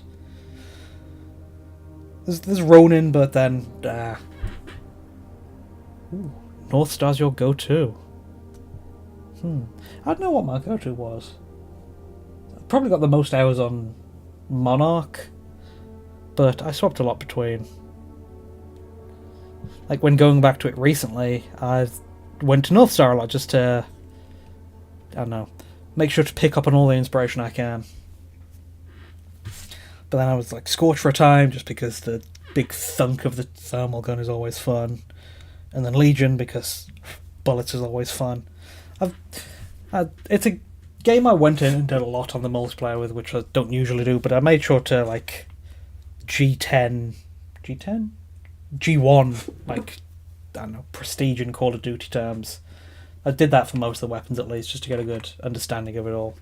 There's Ronin, but then... Ooh, North Star's your go-to. I don't know what my go-to was. I've probably got the most hours on Monarch, but I swapped a lot between. Like when going back to it recently, I went to North Star a lot just to, I don't know, make sure to pick up on all the inspiration I can. But then I was like Scorch for a time, just because the big thunk of the thermal gun is always fun. And then Legion, because bullets is always fun. It's a game I went in and did a lot on the multiplayer with, which I don't usually do, but I made sure to, like, G1, like, I don't know, prestige in Call of Duty terms, I did that for most of the weapons at least, just to get a good understanding of it all.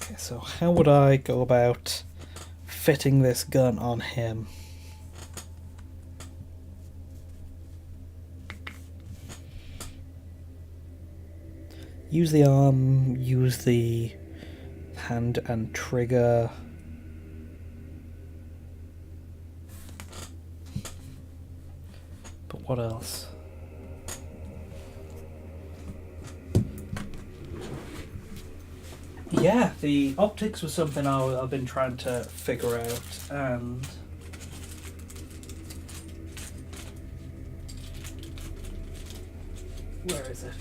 Okay, so how would I go about fitting this gun on him? Use the arm, use the hand and trigger. But what else? Yeah, the optics was something I've been trying to figure out, and where is it?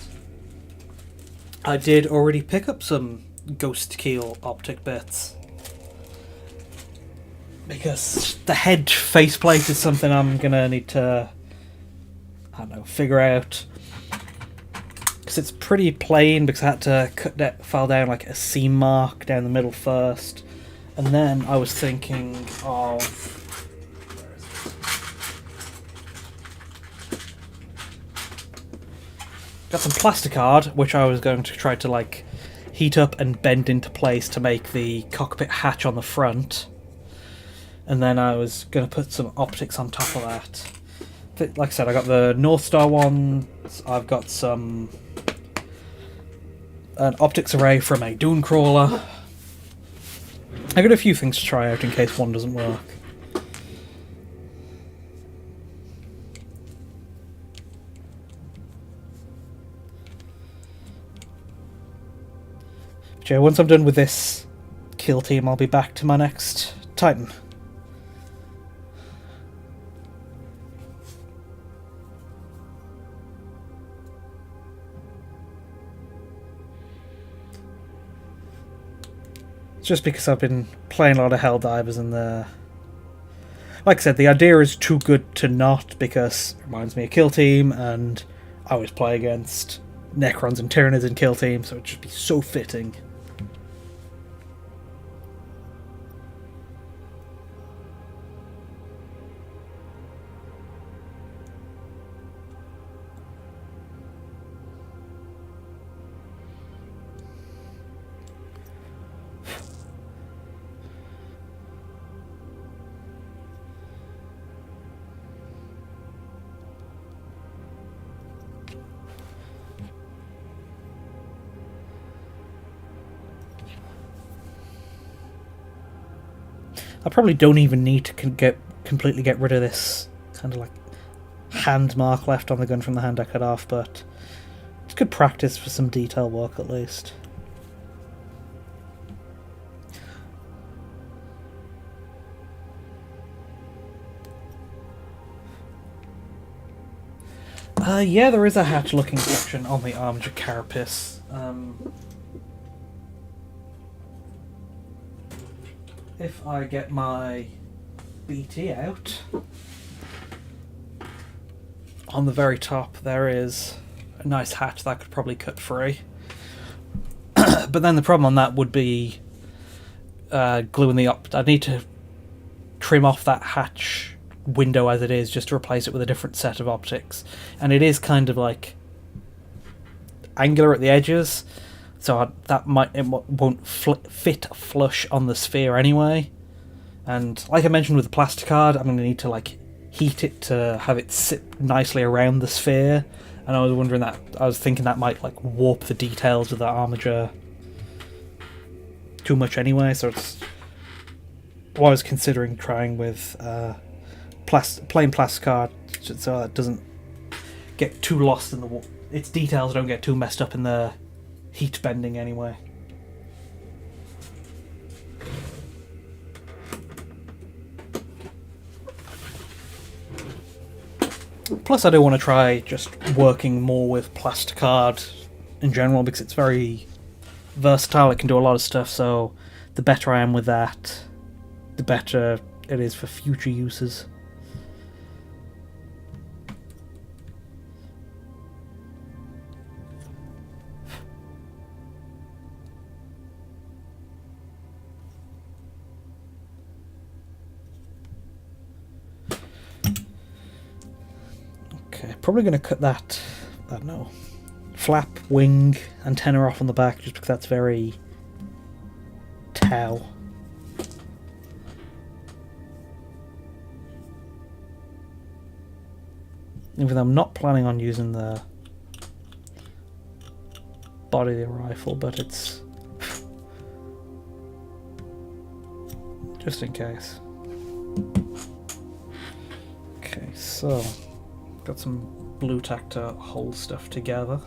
I did already pick up some Ghost Keel optic bits, because the head faceplate is something I'm gonna need to, I don't know, figure out. Because it's pretty plain, because I had to cut that file down like a seam mark down the middle first, and then I was thinking of, got some plasticard, which I was going to try to like heat up and bend into place to make the cockpit hatch on the front, and then I was going to put some optics on top of that. Like I said, I got the North Star ones. I've got an optics array from a Dune Crawler. I got a few things to try out in case one doesn't work. But yeah, once I'm done with this kill team, I'll be back to my next Titan. Just because I've been playing a lot of Helldivers, and like I said, the idea is too good to not, because it reminds me of Kill Team, and I always play against Necrons and Tyranids in Kill Team, so it'd just be so fitting. I probably don't even need to completely get rid of this kind of like hand mark left on the gun from the hand I cut off, but it's good practice for some detail work at least. Yeah, there is a hatch-looking section on the armature carapace. If I get my BT out, on the very top there is a nice hatch that I could probably cut free. But then the problem on that would be gluing the I'd need to trim off that hatch window as it is, just to replace it with a different set of optics. And it is kind of like angular at the edges, so it won't fit flush on the sphere anyway. And like I mentioned with the plasticard, I'm going to need to like heat it to have it sit nicely around the sphere. And I was thinking that might like warp the details of the armature too much anyway. So it's what I was considering trying with plain plasticard, so it doesn't get too lost in the its details don't get too messed up in the heat bending anyway. Plus, I do want to try just working more with plasticard in general, because it's very versatile. It can do a lot of stuff, so the better I am with that, the better it is for future uses. probably going to cut that, I don't know, flap, wing, antenna off on the back, just because that's very Tau. Even though I'm not planning on using the body of the rifle, but it's just in case. Okay, so got some blue tack to hold stuff together.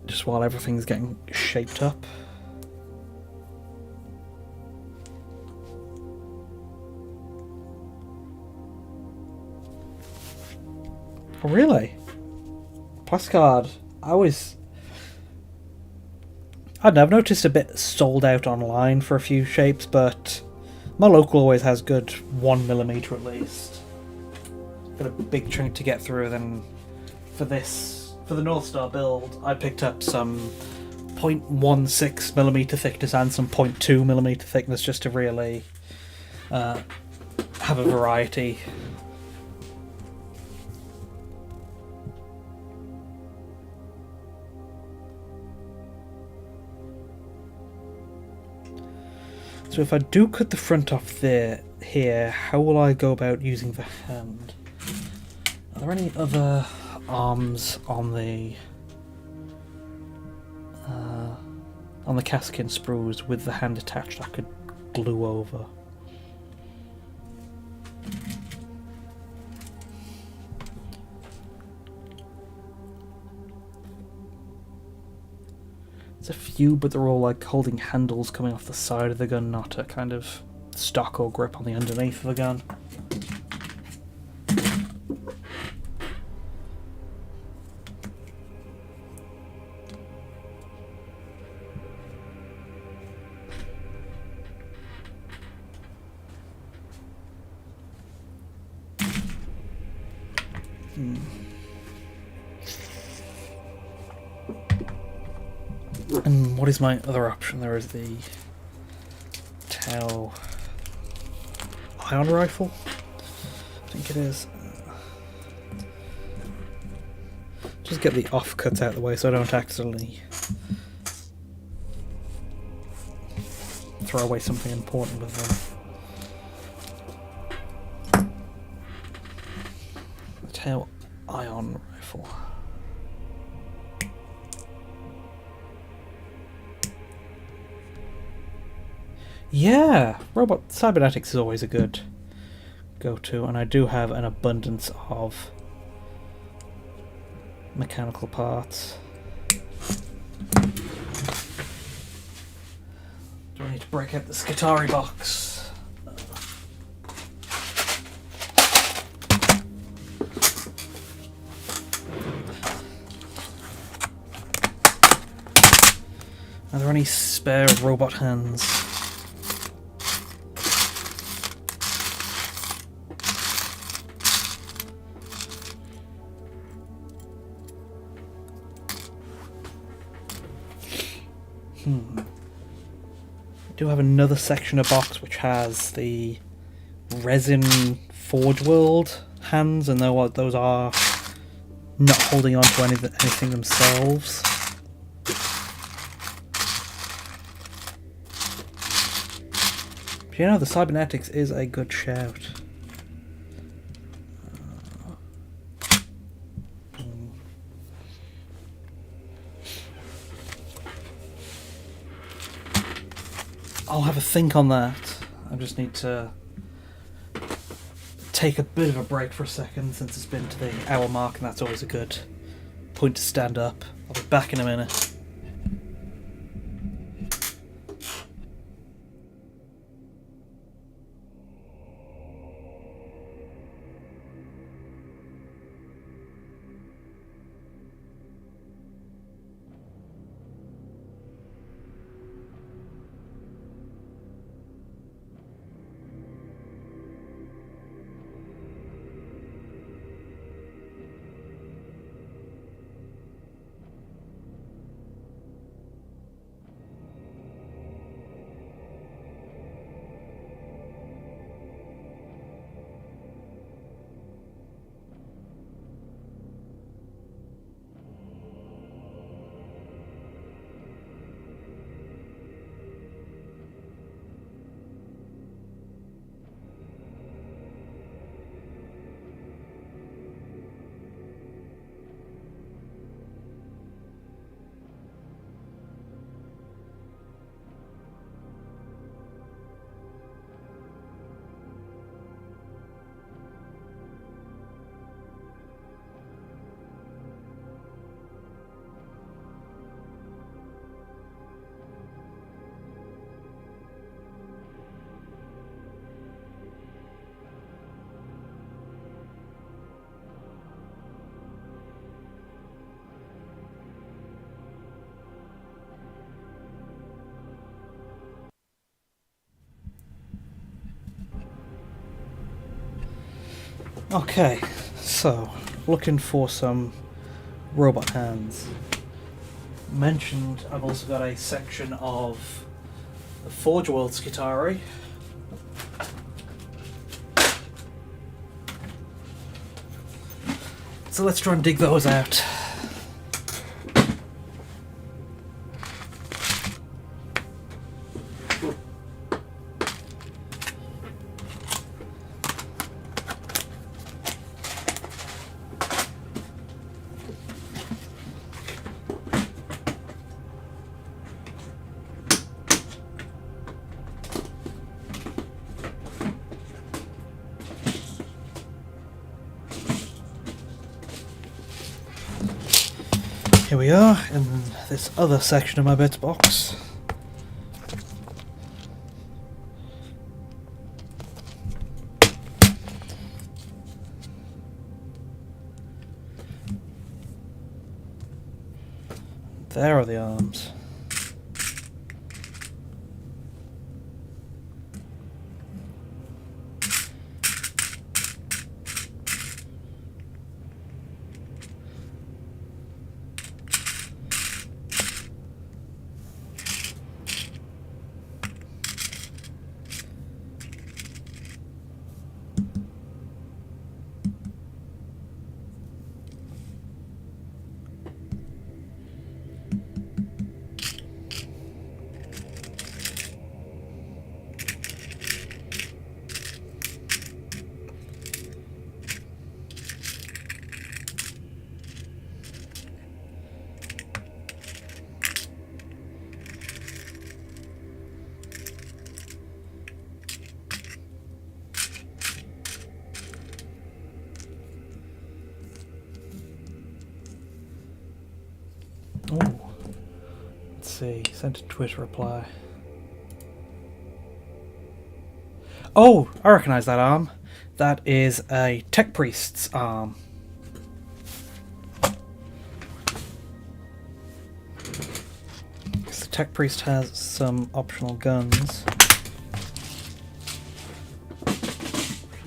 Just while everything's getting shaped up. Oh, really? Plascard. I don't know, I've noticed a bit sold out online for a few shapes, but my local always has good 1mm at least. Got a big chunk to get through. Then for the North Star build, I picked up some 0.16mm thickness and some 0.2mm thickness just to really have a variety. So if I do cut the front off here, how will I go about using the hand? Are there any other arms on the Kasrkin sprues with the hand attached I could glue over? There's a few, but they're all like holding handles coming off the side of the gun, not a kind of stock or grip on the underneath of the gun. And what is my other option? There is the Tau ion rifle, I think it is. Just get the offcuts out of the way so I don't accidentally throw away something important with them. The Tau ion rifle. Yeah, robot cybernetics is always a good go-to, and I do have an abundance of mechanical parts. Do I need to break out the Skitari box? Are there any spare robot hands? I do have another section of box which has the resin Forge World hands, and those are not holding on to anything themselves. But you know, the cybernetics is a good shout. I'll have a think on that. I just need to take a bit of a break for a second since it's been to the hour mark, and that's always a good point to stand up. I'll be back in a minute. Okay, so looking for some robot hands. Mentioned I've also got a section of the Forge World Skitarii. So let's try and dig those out. Here we are in this other section of my bits box. There are the arms. Oh, let's see. Sent a Twitter reply. Oh, I recognise that arm. That is a Tech Priest's arm. Because the Tech Priest has some optional guns.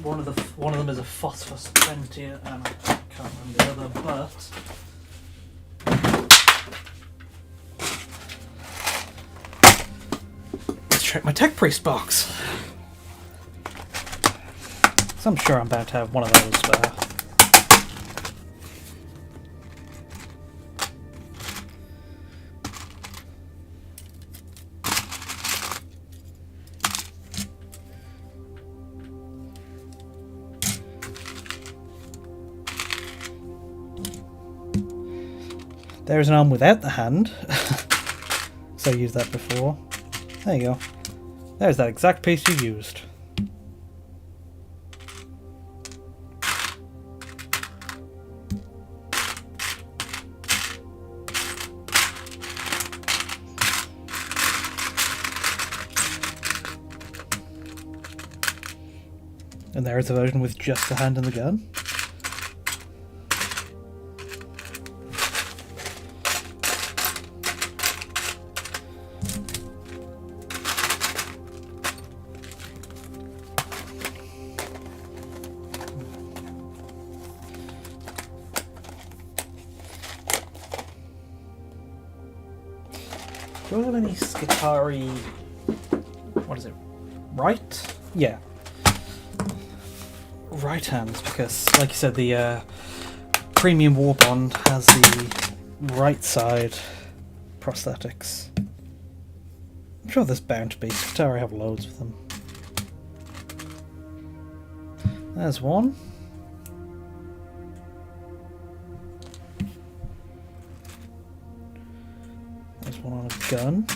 One of them is a Phosphor Spentier, and I can't remember the other, but let's check my Tech Priest box. So I'm sure I'm about to have one of those spare. There's an arm without the hand. So I used that before. There you go. There's that exact piece you used. And there is a version with just the hand and the gun. Do I have any Skitarii... what is it? Right? Yeah. Right hands, because, like you said, the Premium War Bond has the right side prosthetics. I'm sure there's bound to be. Skitarii have loads of them. There's one. There's one on a gun.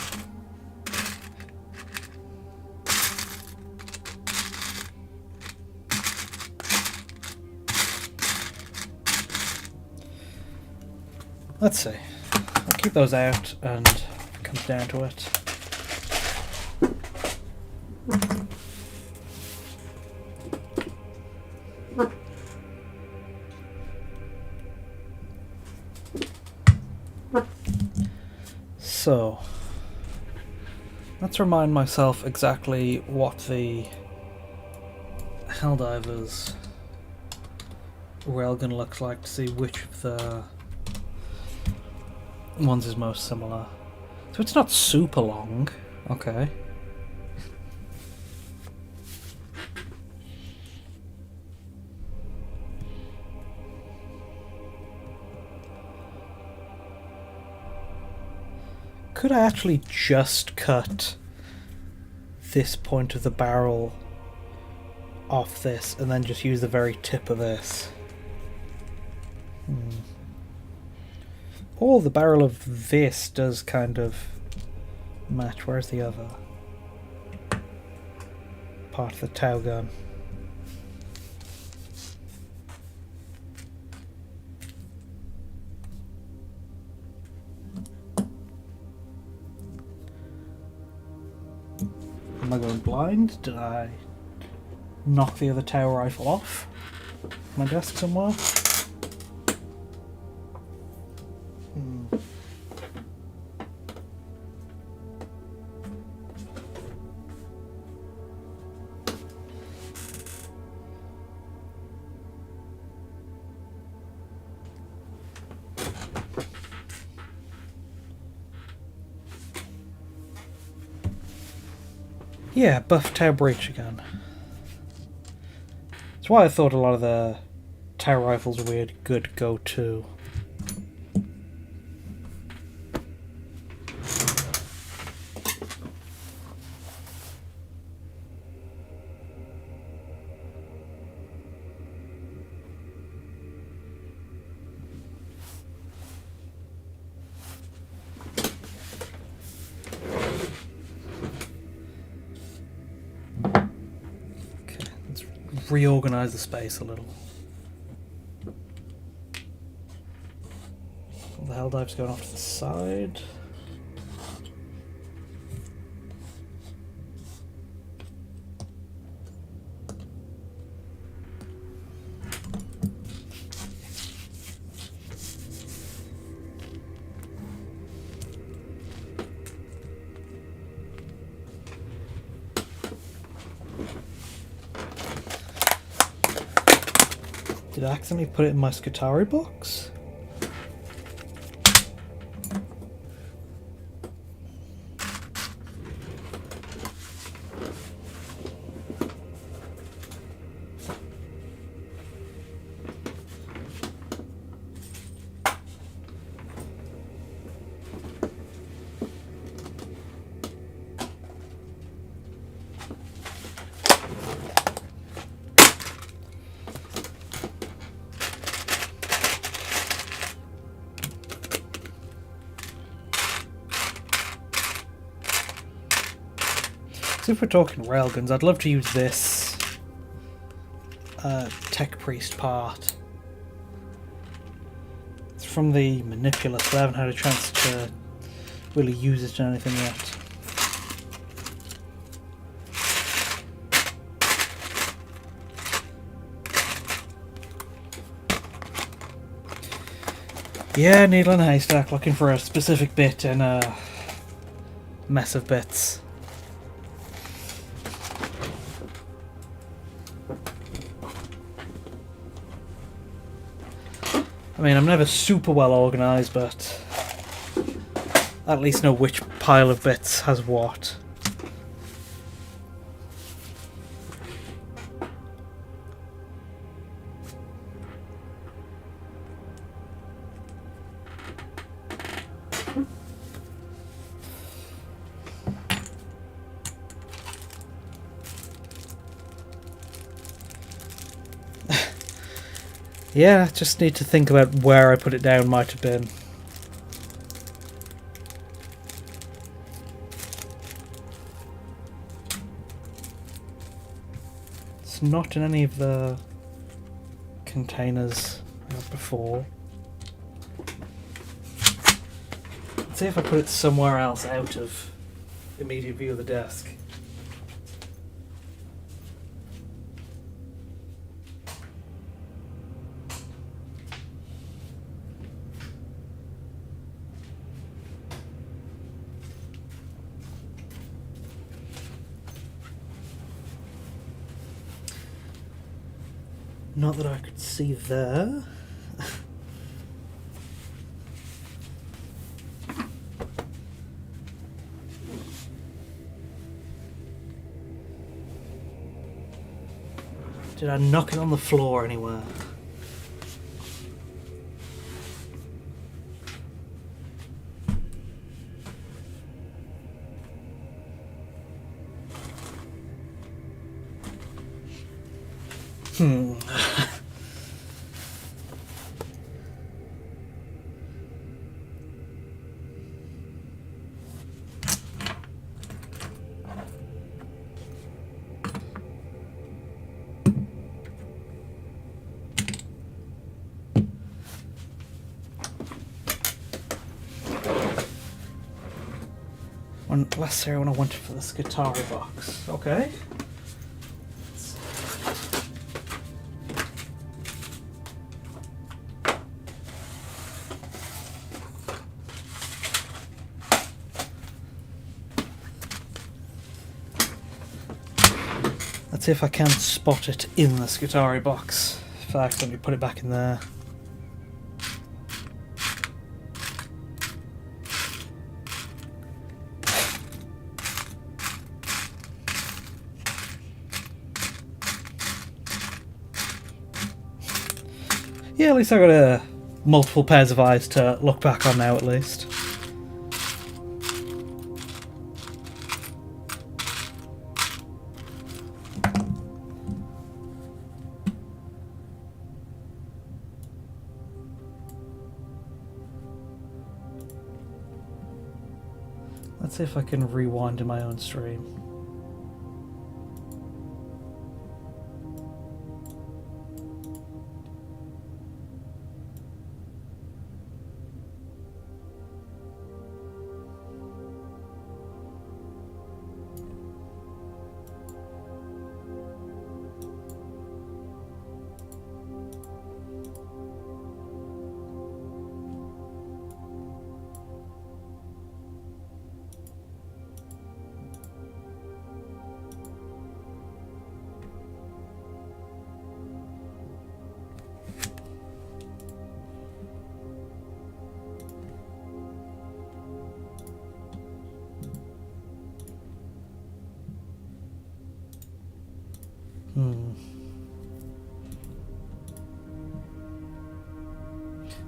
Let's see. I'll keep those out and it comes down to it. So, let's remind myself exactly what the Helldivers railgun looks like to see which of the ones is most similar. So it's not super long. Okay. Could I actually just cut this point of the barrel off this and then just use the very tip of this? Or the barrel of this does kind of match. Where's the other part of the tow gun? Am I going blind? Did I knock the other tow rifle off my desk somewhere? Yeah, buff tow breach again. That's why I thought a lot of the tow rifles were a good go-to. Reorganize the space a little. The hell dive's going off to the side. Did I accidentally put it in my Skitarii box? So if we're talking railguns, I'd love to use this Tech Priest part. It's from the Manipulus, but I haven't had a chance to really use it in anything yet. Yeah, needle in a haystack, looking for a specific bit in a mess of bits. I mean, I'm never super well organised, but I at least know which pile of bits has what. Yeah, just need to think about where I put it down might have been. It's not in any of the containers before. Let's see if I put it somewhere else out of immediate view of the desk. Not that I could see there. Did I knock it on the floor anywhere? Last year when I wanted for the Skitari box. Okay. Let's see if I can spot it in the Skitari box. If I accidentally put it back in there. Yeah, at least I got multiple pairs of eyes to look back on now, at least. Let's see if I can rewind in my own stream.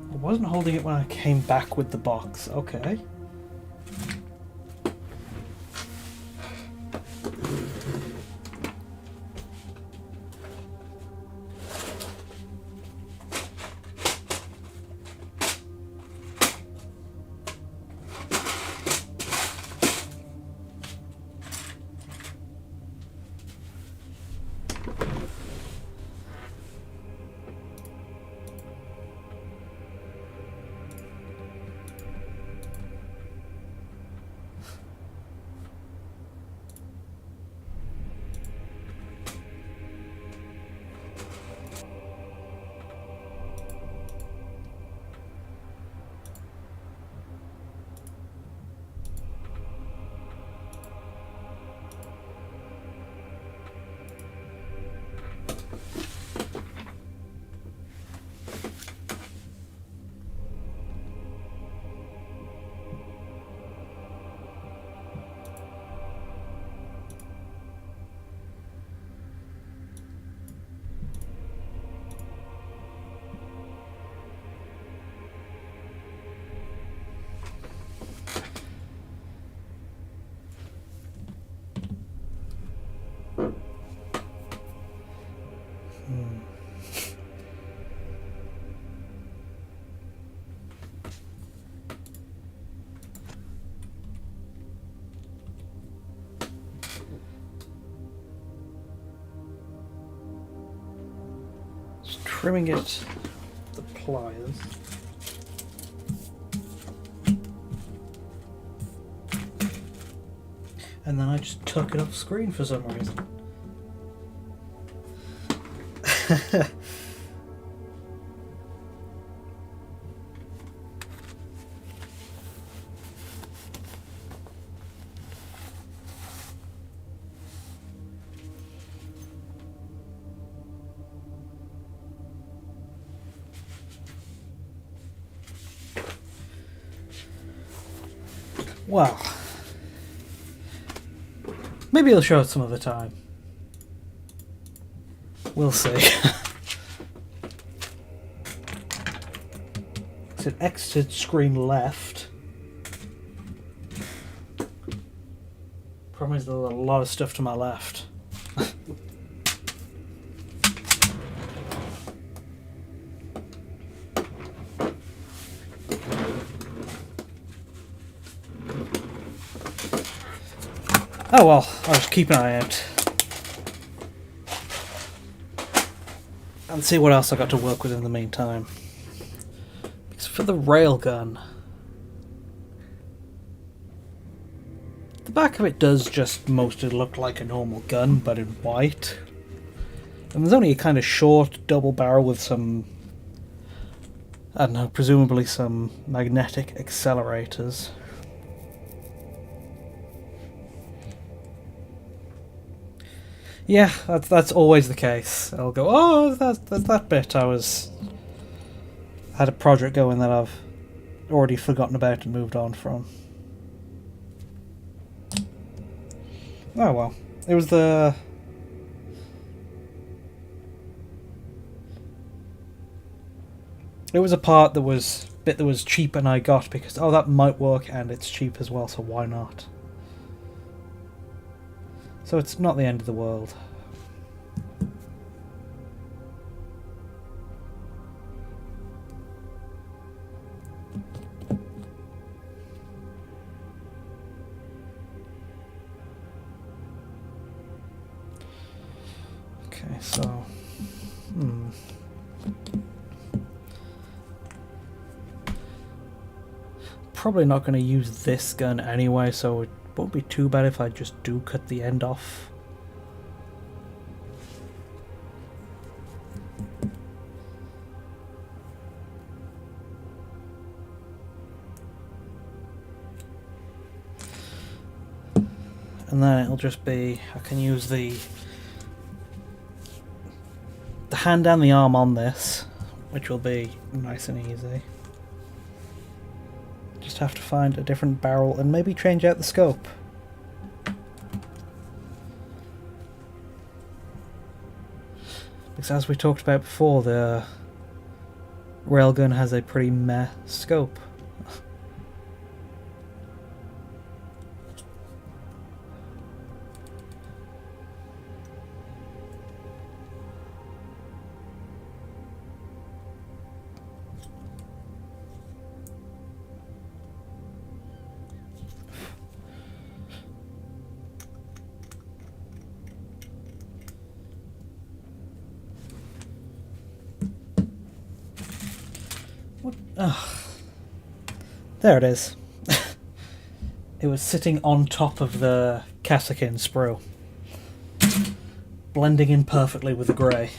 I wasn't holding it when I came back with the box. Okay. Trimming it with the pliers. And then I just took it off screen for some reason. Well, maybe I'll show it some other time. We'll see. It's an exited screen left. Problem is there's a lot of stuff to my left. Oh well, I'll just keep an eye out. And see what else I got to work with in the meantime. Because for the railgun, the back of it does just mostly look like a normal gun, but in white. And there's only a kind of short double barrel with some, I don't know, presumably some magnetic accelerators. Yeah, that's always the case. I'll go, oh, that's that bit I had a project going that I've already forgotten about and moved on from. Oh well, it was the it was a part that was bit that was cheap and I got because oh that might work and it's cheap as well, so why not? So it's not the end of the world. Okay, so probably not going to use this gun anyway, so it won't be too bad if I just do cut the end off. And then it'll just be, I can use the hand and the arm on this, which will be nice and easy. Just have to find a different barrel and maybe change out the scope. Because as we talked about before, the railgun has a pretty meh scope. Oh, there it is. It was sitting on top of the Kasrkin sprue, blending in perfectly with the grey.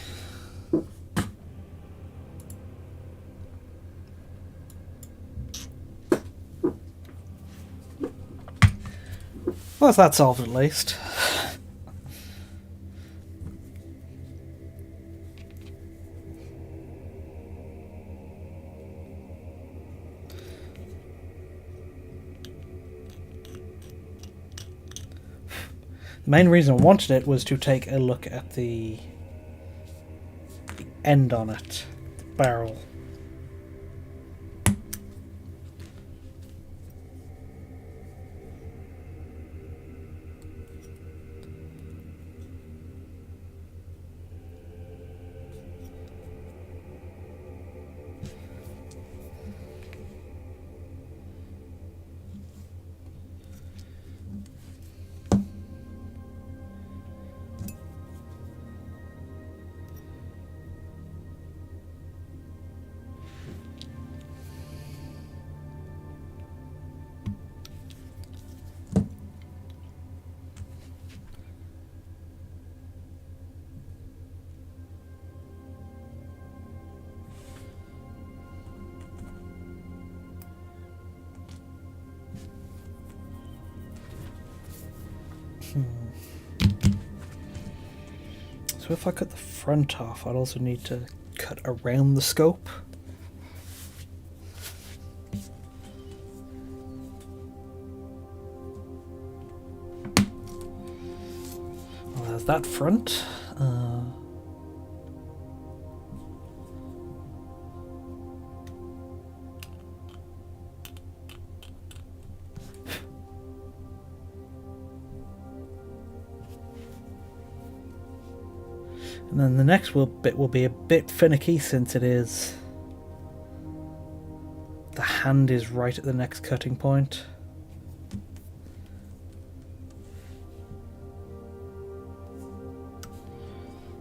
Well, that's that solved at least. The main reason I wanted it was to take a look at the end on it, the barrel. So if I cut the front off, I'd also need to cut around the scope. there's that front. And then the next bit will be a bit finicky since it is... the hand is right at the next cutting point.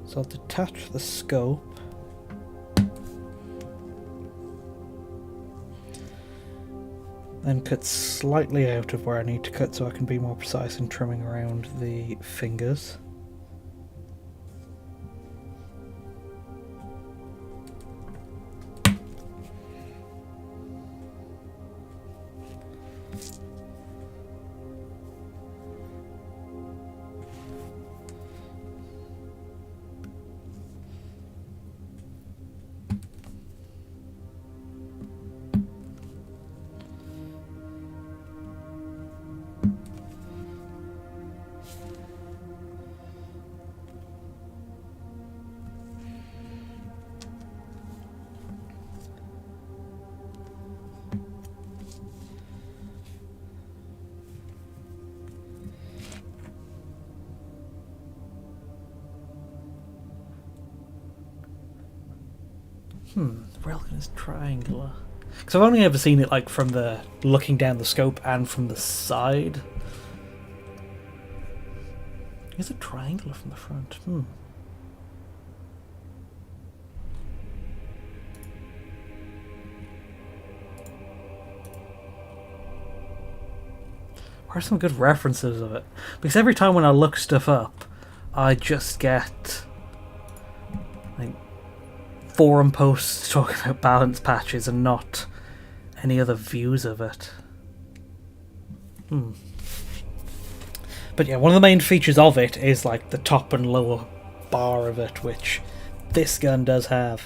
So I'll detach the scope. Then cut slightly out of where I need to cut so I can be more precise in trimming around the fingers. The railgun is triangular. Because I've only ever seen it like from the looking down the scope and from the side. Is it triangular from the front? Where are some good references of it? Because every time when I look stuff up, I just get like forum posts talking about balance patches and not any other views of it. But yeah, one of the main features of it is like the top and lower bar of it, which this gun does have.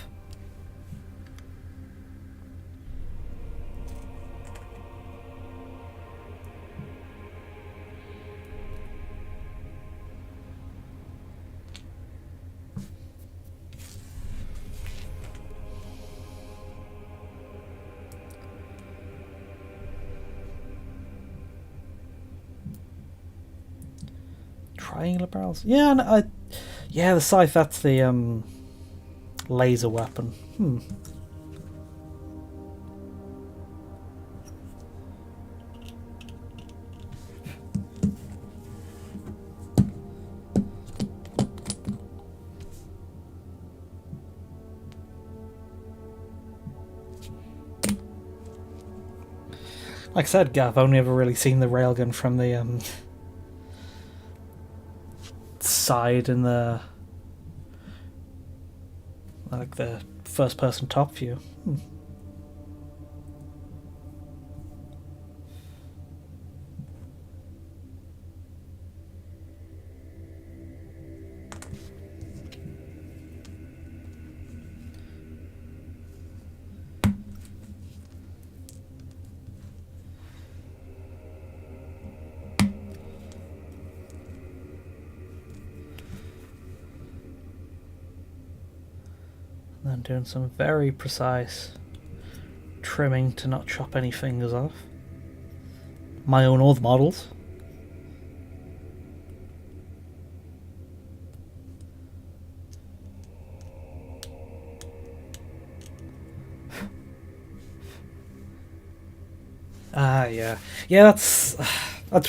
Triangular barrels? Yeah, no, yeah, the scythe, that's the laser weapon. Like I said, I've only ever really seen the railgun from the side in the like the first person top view. And then doing some very precise trimming to not chop any fingers off. My own or the models. Yeah. Yeah, that's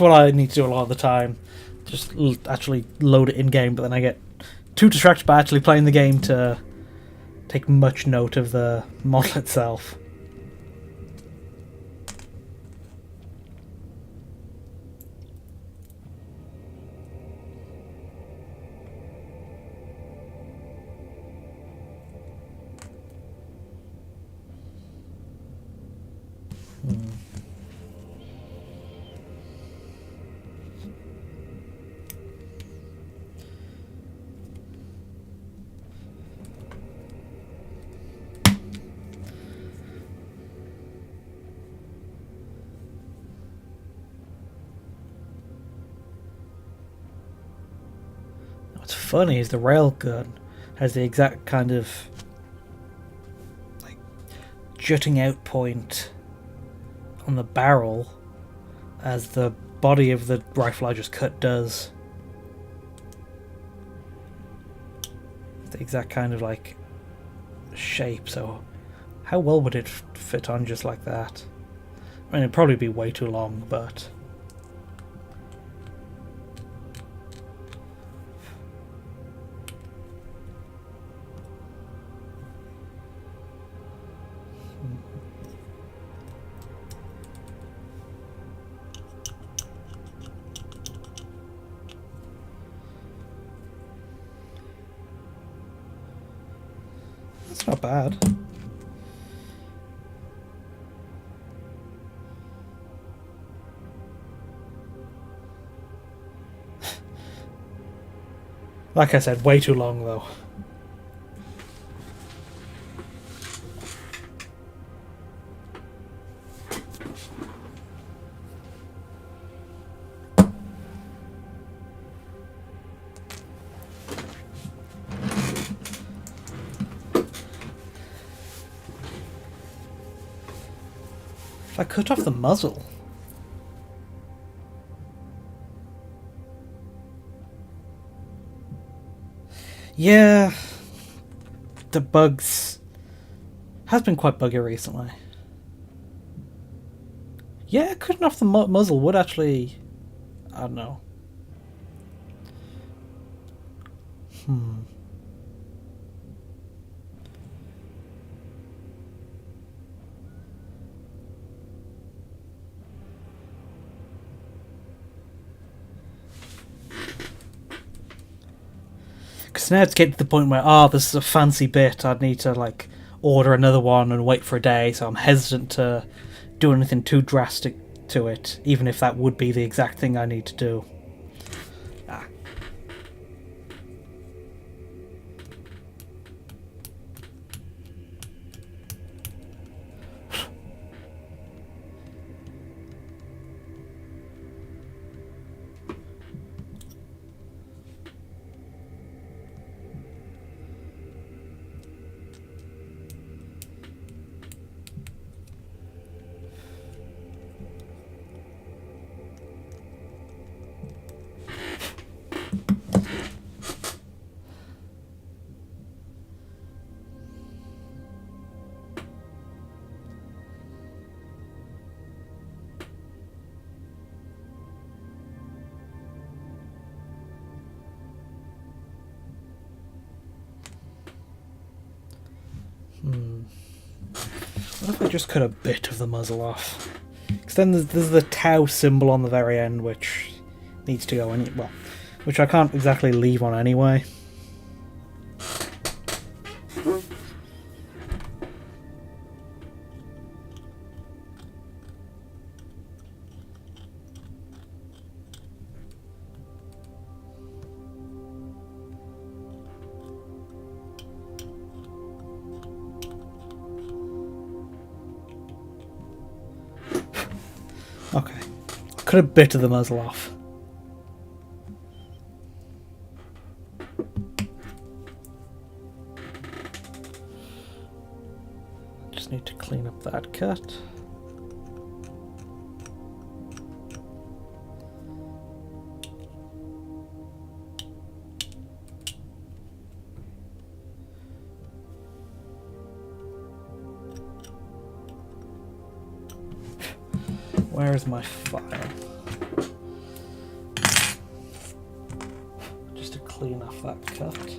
what I need to do a lot of the time. Just actually load it in-game, but then I get too distracted by actually playing the game to take much note of the model itself. What's funny is the railgun has the exact kind of like jutting out point on the barrel as the body of the rifle I just cut does. The exact kind of like shape, so how well would it fit on just like that? I mean, it'd probably be way too long, but it's not bad. Like I said, way too long though. If I cut off the muzzle. Yeah, the bugs has been quite buggy recently. Yeah, cutting off the muzzle would actually, I don't know. Because now it's getting to the point where, oh, this is a fancy bit, I'd need to, like, order another one and wait for a day, so I'm hesitant to do anything too drastic to it, even if that would be the exact thing I need to do. Ah. What if I just cut a bit of the muzzle off? Because then there's the tau symbol on the very end, which needs to go in. Well, which I can't exactly leave on anyway. Okay, cut a bit of the muzzle off. Just need to clean up that cut. Where is my file? Just to clean off that cut.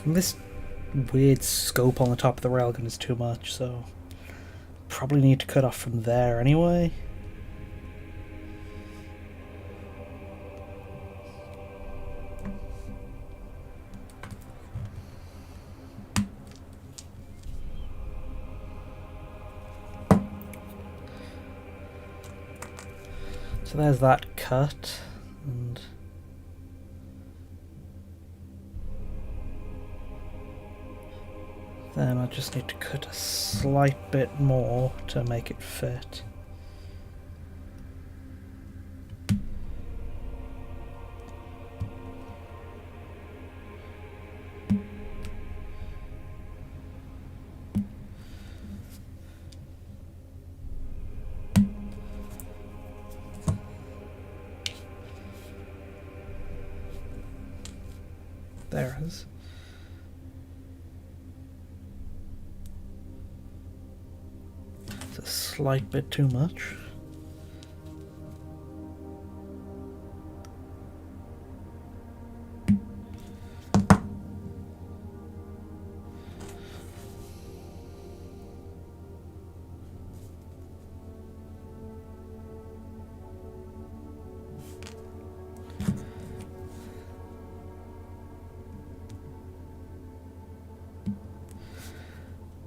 And this weird scope on the top of the railgun is too much, so probably need to cut off from there anyway. So there's that cut, and then I just need to cut a slight bit more to make it fit. There it is. It's a slight bit too much.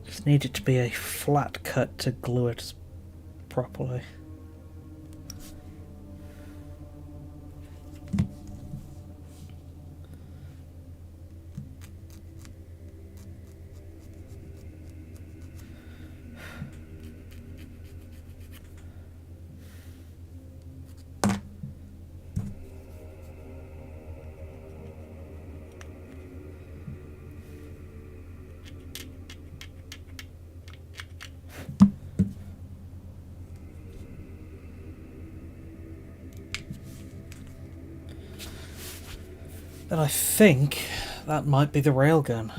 Just need it to be a flat cut to glue it properly. Then I think that might be the railgun.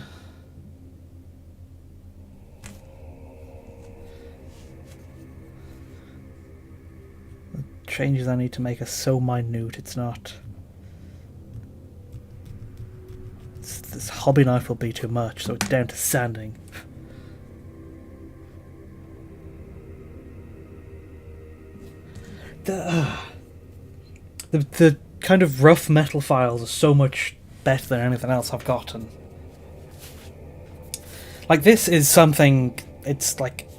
The changes I need to make are so minute, it's not... This hobby knife will be too much, so it's down to sanding. The kind of rough metal files are so much better than anything else I've gotten. Like, this is something, it's like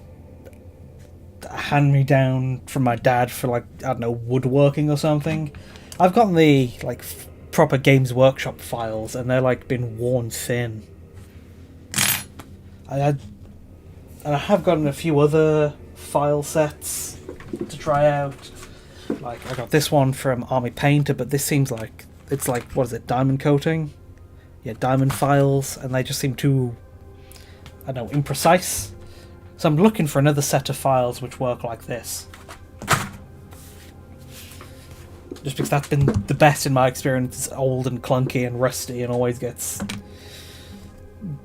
a hand-me-down from my dad for, like, I don't know, woodworking or something. I've gotten the, like, proper Games Workshop files, and they're, like, been worn thin. And I have gotten a few other file sets to try out. Like, I got this one from Army Painter, but this seems like, it's like, what is it, diamond coating? Yeah, diamond files, and they just seem too, I don't know, imprecise. So I'm looking for another set of files which work like this. Just because that's been the best in my experience. It's old and clunky and rusty and always gets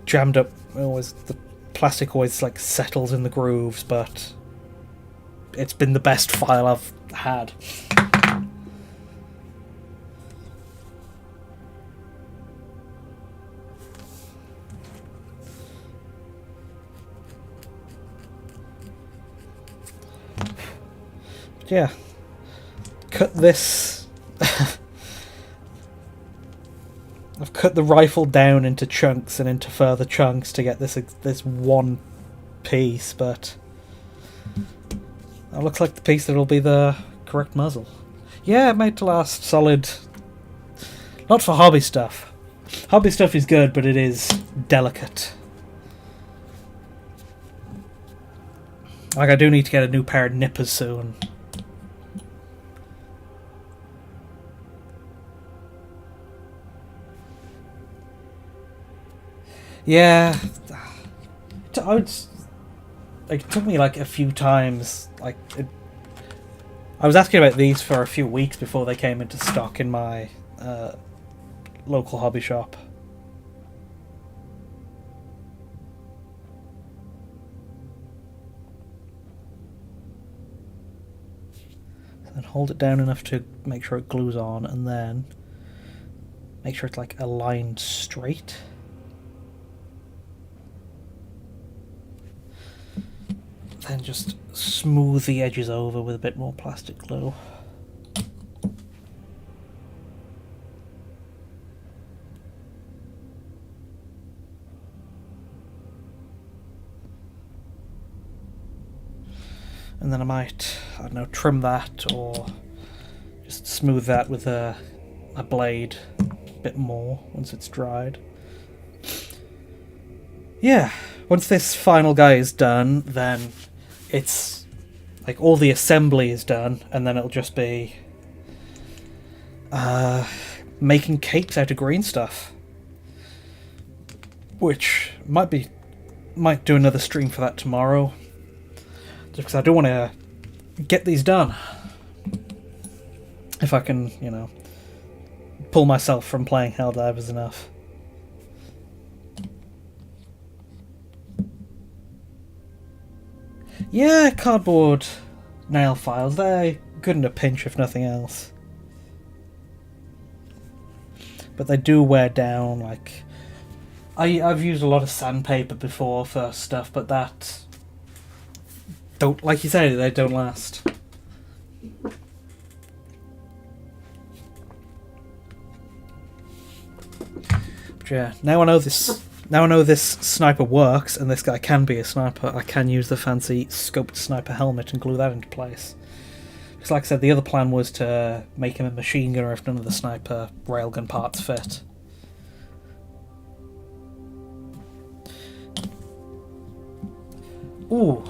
jammed up. Always, the plastic always, like, settles in the grooves, but it's been the best file I've had. But yeah, cut this. I've cut the rifle down into chunks and into further chunks to get this one piece, but that looks like the piece that'll be the correct muzzle. Yeah, made to last, solid. Not for hobby stuff. Hobby stuff is good, but it is delicate. Like, I do need to get a new pair of nippers soon. Yeah, it took me like a few times. I was asking about these for a few weeks before they came into stock in my local hobby shop. And hold it down enough to make sure it glues on, and then make sure it's like aligned straight. Then just smooth the edges over with a bit more plastic glue. And then I might, I don't know, trim that or just smooth that with a blade a bit more once it's dried. Yeah, once this final guy is done, then it's like all the assembly is done, and then it'll just be making cakes out of green stuff, which might do another stream for that tomorrow. Because I do want to get these done. If I can, you know, pull myself from playing Helldivers enough. Yeah, cardboard nail files. They're good in a pinch, if nothing else. But they do wear down. Like, I've used a lot of sandpaper before for stuff, but that... don't, like you say, they don't last. But yeah, now I know this. Now I know this sniper works, and this guy can be a sniper. I can use the fancy scoped sniper helmet and glue that into place. Because, like I said, the other plan was to make him a machine gunner if none of the sniper railgun parts fit. Ooh.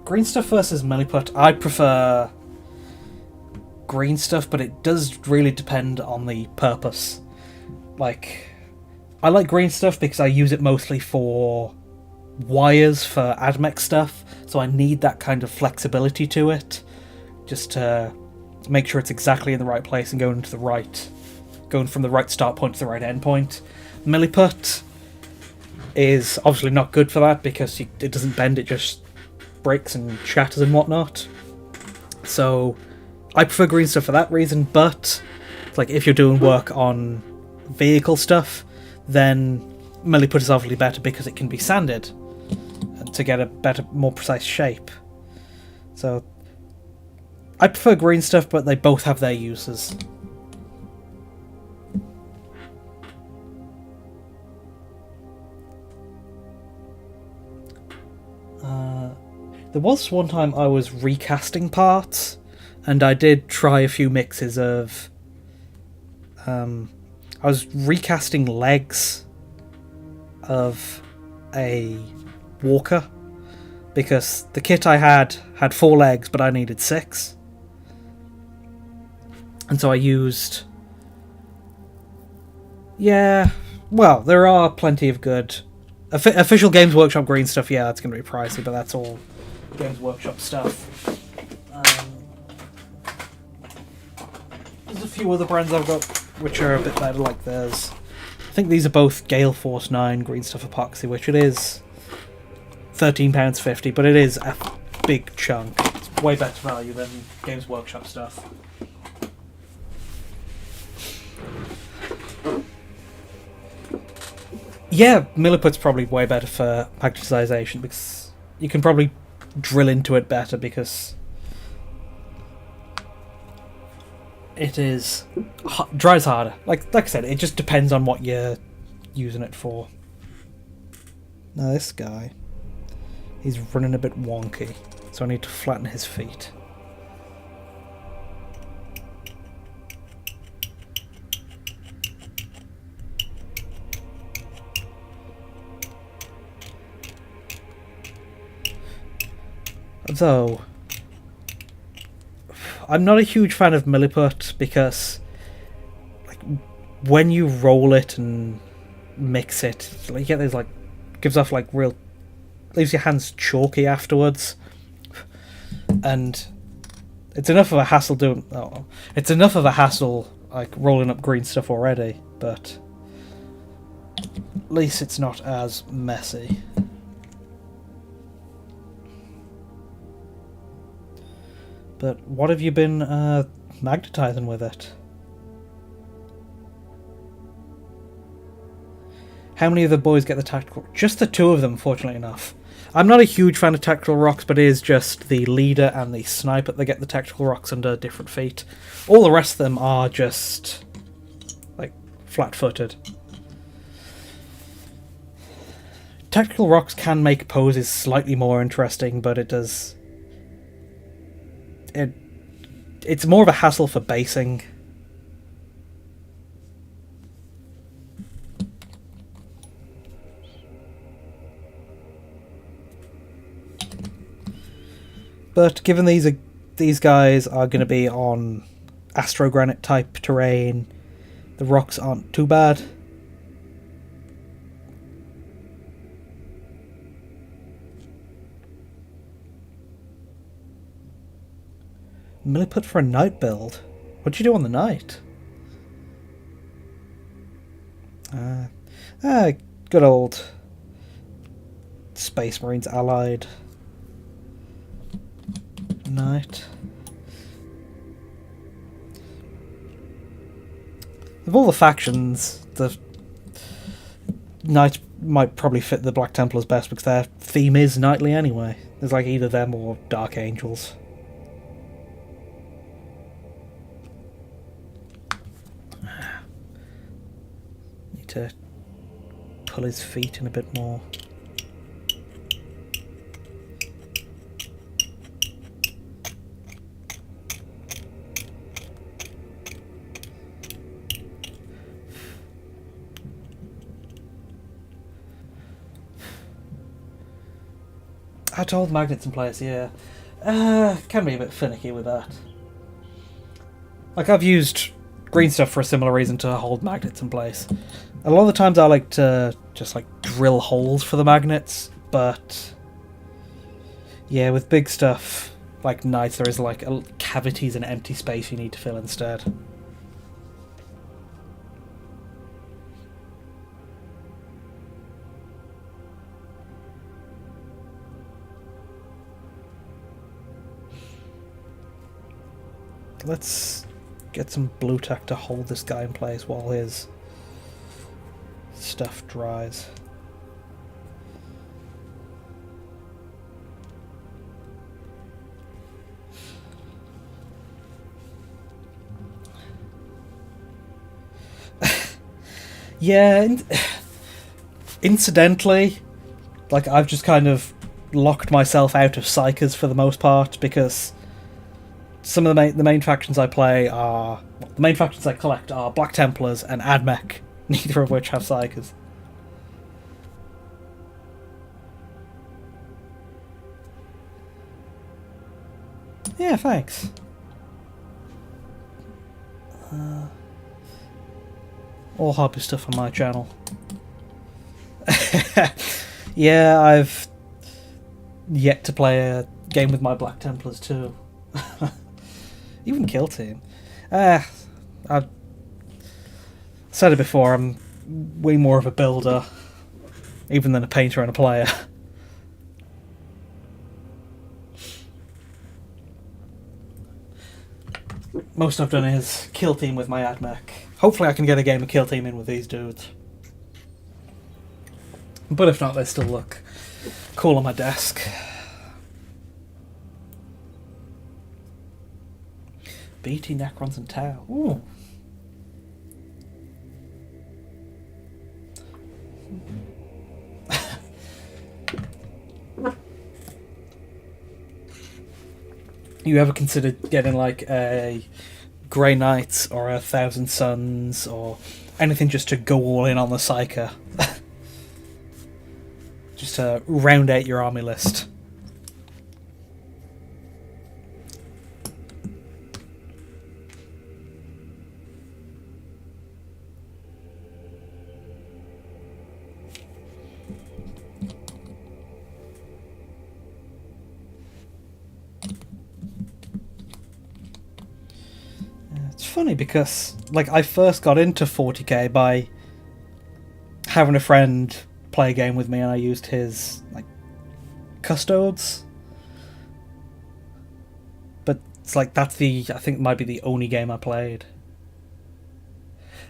Green stuff versus milliput. I prefer green stuff, but it does really depend on the purpose. Like, I like green stuff because I use it mostly for wires for AdMech stuff, so I need that kind of flexibility to it, just to make sure it's exactly in the right place and going from the right start point to the right end point. Milliput is obviously not good for that because it doesn't bend, it just breaks and shatters and whatnot. So I prefer green stuff for that reason, but like if you're doing work on vehicle stuff, then milliput is obviously better because it can be sanded to get a better, more precise shape. So I prefer green stuff, but they both have their uses. There was one time I was recasting parts, and I did try a few mixes of... I was recasting legs of a walker, because the kit I had 4 legs, but I needed 6. And so I used... Yeah, well, there are plenty of good... Official Games Workshop green stuff, yeah, that's going to be pricey, but that's all Games Workshop stuff. There's a few other brands I've got which are a bit better like theirs. I think these are both Gale Force 9 green stuff epoxy, which it is £13.50, but it is a big chunk. It's way better value than Games Workshop stuff. Yeah, milliput's probably way better for magnetization because you can probably drill into it better because it is dries harder. Like I said, it just depends on what you're using it for. Now this guy, he's running a bit wonky, so I need to flatten his feet. Though, I'm not a huge fan of milliput because, like, when you roll it and mix it, like, you get these, like, gives off, like, real, leaves your hands chalky afterwards, and it's enough of a hassle doing, it's enough of a hassle, like, rolling up green stuff already, but at least it's not as messy. But what have you been magnetizing with it? How many of the boys get the tactical? Just the two of them, fortunately enough. I'm not a huge fan of tactical rocks, but it is just the leader and the sniper that get the tactical rocks under different feat. All the rest of them are just, like, flat-footed. Tactical rocks can make poses slightly more interesting, but it's more of a hassle for basing. But given these guys are going to be on astrogranite type terrain, the rocks aren't too bad. Milliput for a night build. What'd you do on the night? Good old Space Marines Allied night. Of all the factions, the Knights might probably fit the Black Templars best because their theme is knightly anyway. There's like either them or Dark Angels. Need to pull his feet in a bit more. How to hold magnets in place, yeah. Can be a bit finicky with that. Like, I've used green stuff for a similar reason to hold magnets in place. A lot of the times I like to just, like, drill holes for the magnets, but yeah, with big stuff, like knights, there is, like, cavities and empty space you need to fill instead. Let's get some blue tack to hold this guy in place while his stuff dries. Yeah, incidentally, like, I've just kind of locked myself out of Psychers for the most part because some of the main factions I play are... Well, the main factions I collect are Black Templars and Admech, neither of which have Psychers. Yeah, thanks. All hobby stuff on my channel. Yeah, I've yet to play a game with my Black Templars too. Even Kill Team. I've said it before, I'm way more of a builder, even than a painter and a player. Most I've done is Kill Team with my Admech. Hopefully I can get a game of Kill Team in with these dudes. But if not, they still look cool on my desk. BT, Necrons and Tau. Ooh. You ever considered getting like a Grey Knights or a Thousand Suns or anything just to go all in on the Psyker? Just to round out your army list. It's funny because, like, I first got into 40k by having a friend play a game with me, and I used his, like, Custodes. But it's like, I think it might be the only game I played.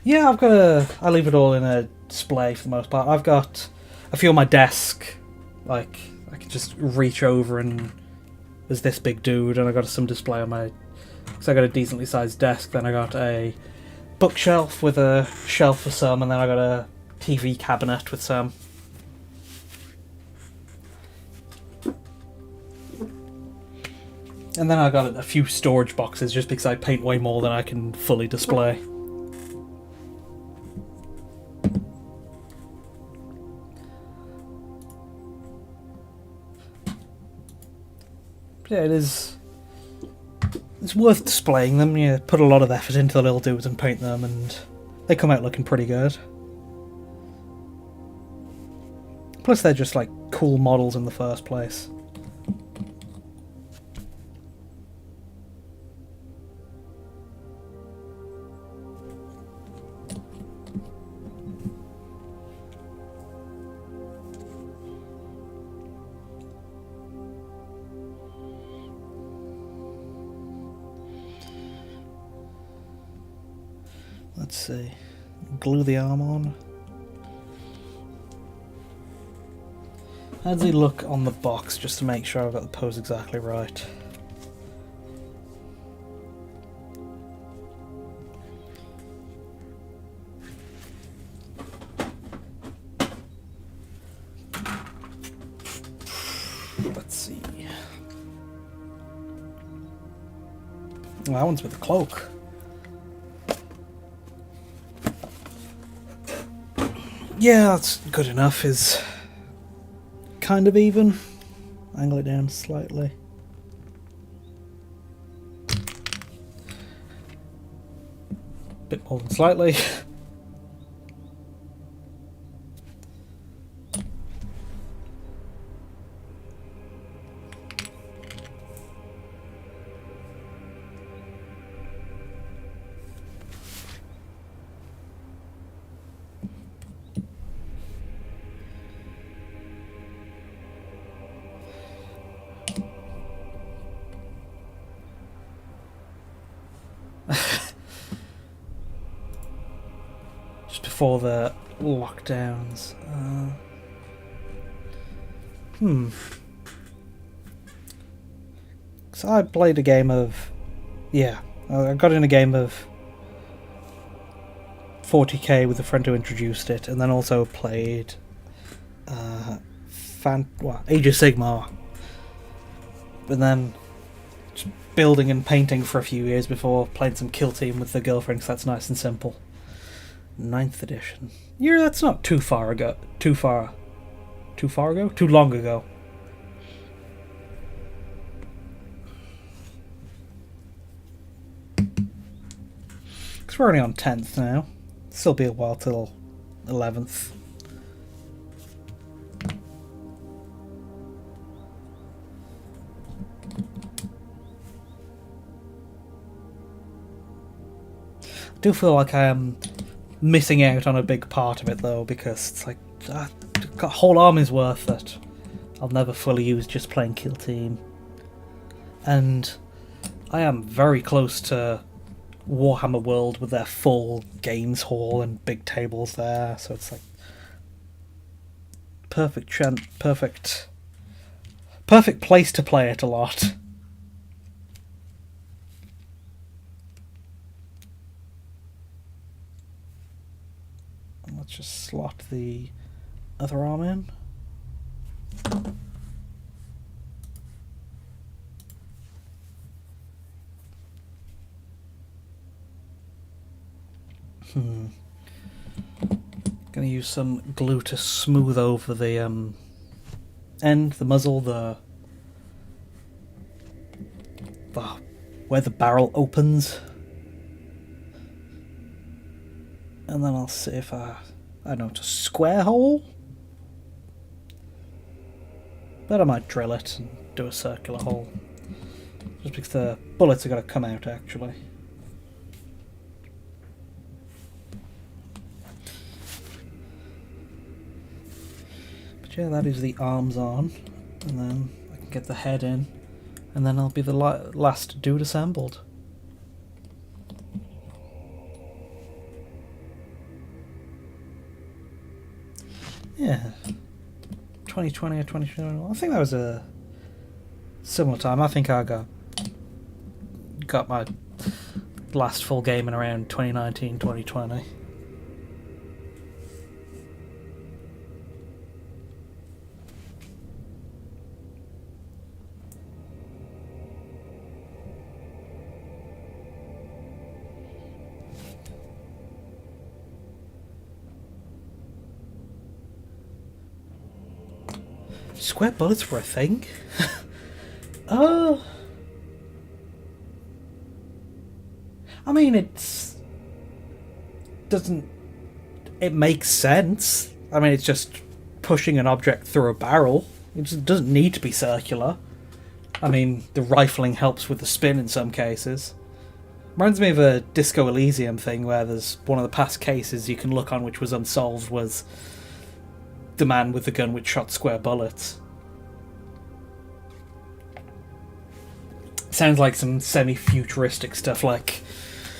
Yeah, I leave it all in a display for the most part. I've got a few on my desk, like I can just reach over and there's this big dude, and I got some display on my. So I got a decently sized desk. Then I got a bookshelf with a shelf for some, and then I got a TV cabinet with some. And then I got a few storage boxes just because I paint way more than I can fully display. Yeah, it's worth displaying them. You put a lot of effort into the little dudes and paint them, and they come out looking pretty good. Plus, they're just like cool models in the first place. Let's see. Glue the arm on. How does he look on the box, just to make sure I've got the pose exactly right? Let's see. Oh, that one's with the cloak. Yeah, that's good enough. Is kind of even. Angle it down slightly. Bit more than slightly. Just before the lockdowns. So I played a game of... Yeah, I got in a game of 40k with a friend who introduced it, and then also played Age of Sigmar. And then just building and painting for a few years before playing some Kill Team with the girlfriend, because that's nice and simple. 9th edition. Yeah, that's not too far ago. Too long ago. Because we're only on 10th now. Still be a while till 11th. I do feel like I am missing out on a big part of it though, because it's like a whole army's worth that I'll never fully use just playing Kill Team. And I am very close to Warhammer World with their full games hall and big tables there, so it's like perfect place to play it a lot. Let's just slot the other arm in. Gonna use some glue to smooth over the end, the muzzle, where the barrel opens. And then I'll see if I don't know, to square hole? But I might drill it and do a circular hole. Just because the bullets are going to come out, actually. But yeah, that is the arms on. And then I can get the head in. And then I'll be the last dude assembled. Yeah. 2020 or 2021. I think that was a similar time. I think I got my last full game in around 2019, 2020. Square bullets were a thing? I mean, it makes sense. I mean, it's just pushing an object through a barrel. It just doesn't need to be circular. I mean, the rifling helps with the spin in some cases. Reminds me of a Disco Elysium thing where there's one of the past cases you can look on which was unsolved was the man with the gun which shot square bullets. Sounds like some semi-futuristic stuff, like,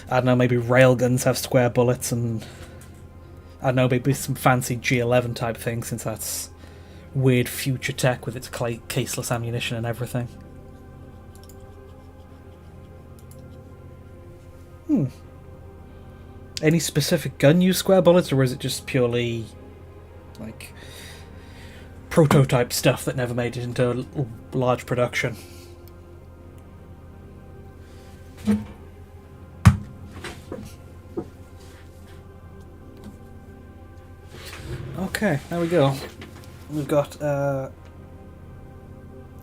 I don't know, maybe railguns have square bullets, and I don't know, maybe some fancy G11 type thing, since that's weird future tech with its caseless ammunition and everything. Any specific gun use square bullets, or is it just purely like prototype stuff that never made it into large production? Okay, there we go. We've got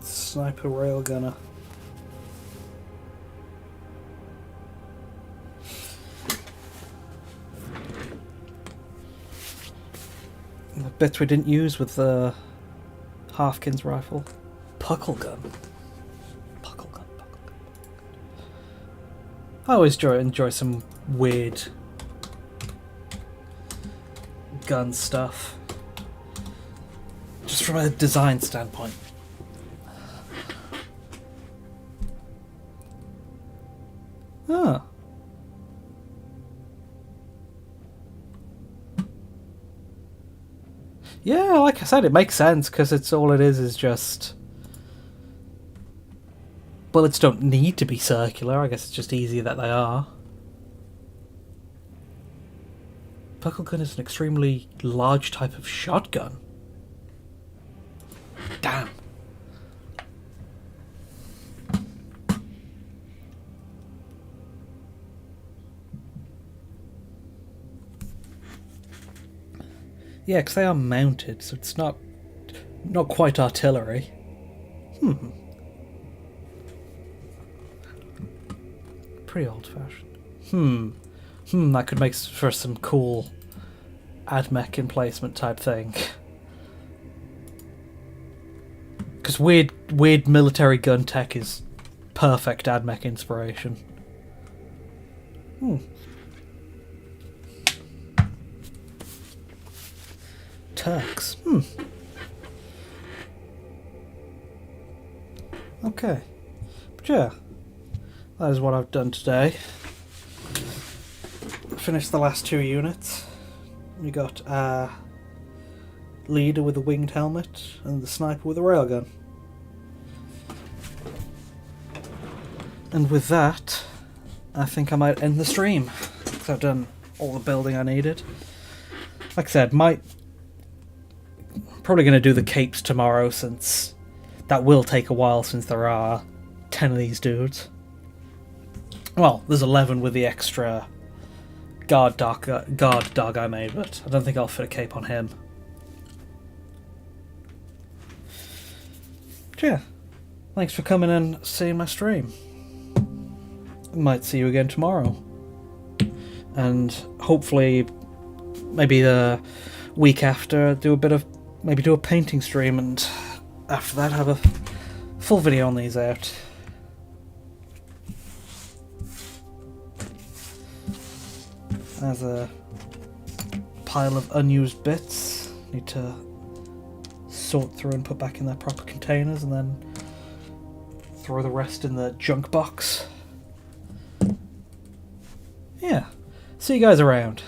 sniper railgunner. The bits we didn't use with the Halfkin's rifle. Puckle gun. I always enjoy some weird gun stuff. Just from a design standpoint. Ah. Yeah, like I said, it makes sense because it's all it is just bullets don't need to be circular. I guess it's just easier that they are. Puckle gun is an extremely large type of shotgun. Damn. Yeah, because they are mounted, so it's not quite artillery. Pretty old-fashioned. That could make for some cool AdMech emplacement type thing. Because weird military gun tech is perfect AdMech inspiration. Turks. Okay. But yeah, that is what I've done today. Finished the last 2 units. We got a leader with a winged helmet and the sniper with a railgun. And with that, I think I might end the stream, because I've done all the building I needed. Like I said, probably going to do the capes tomorrow, since that will take a while, since there are 10 of these dudes. Well, there's 11 with the extra guard dog I made, but I don't think I'll fit a cape on him. But yeah, thanks for coming and seeing my stream. Might see you again tomorrow, and hopefully maybe the week after do a painting stream, and after that have a full video on these out. There's a pile of unused bits. Need to sort through and put back in their proper containers, and then throw the rest in the junk box. Yeah, see you guys around.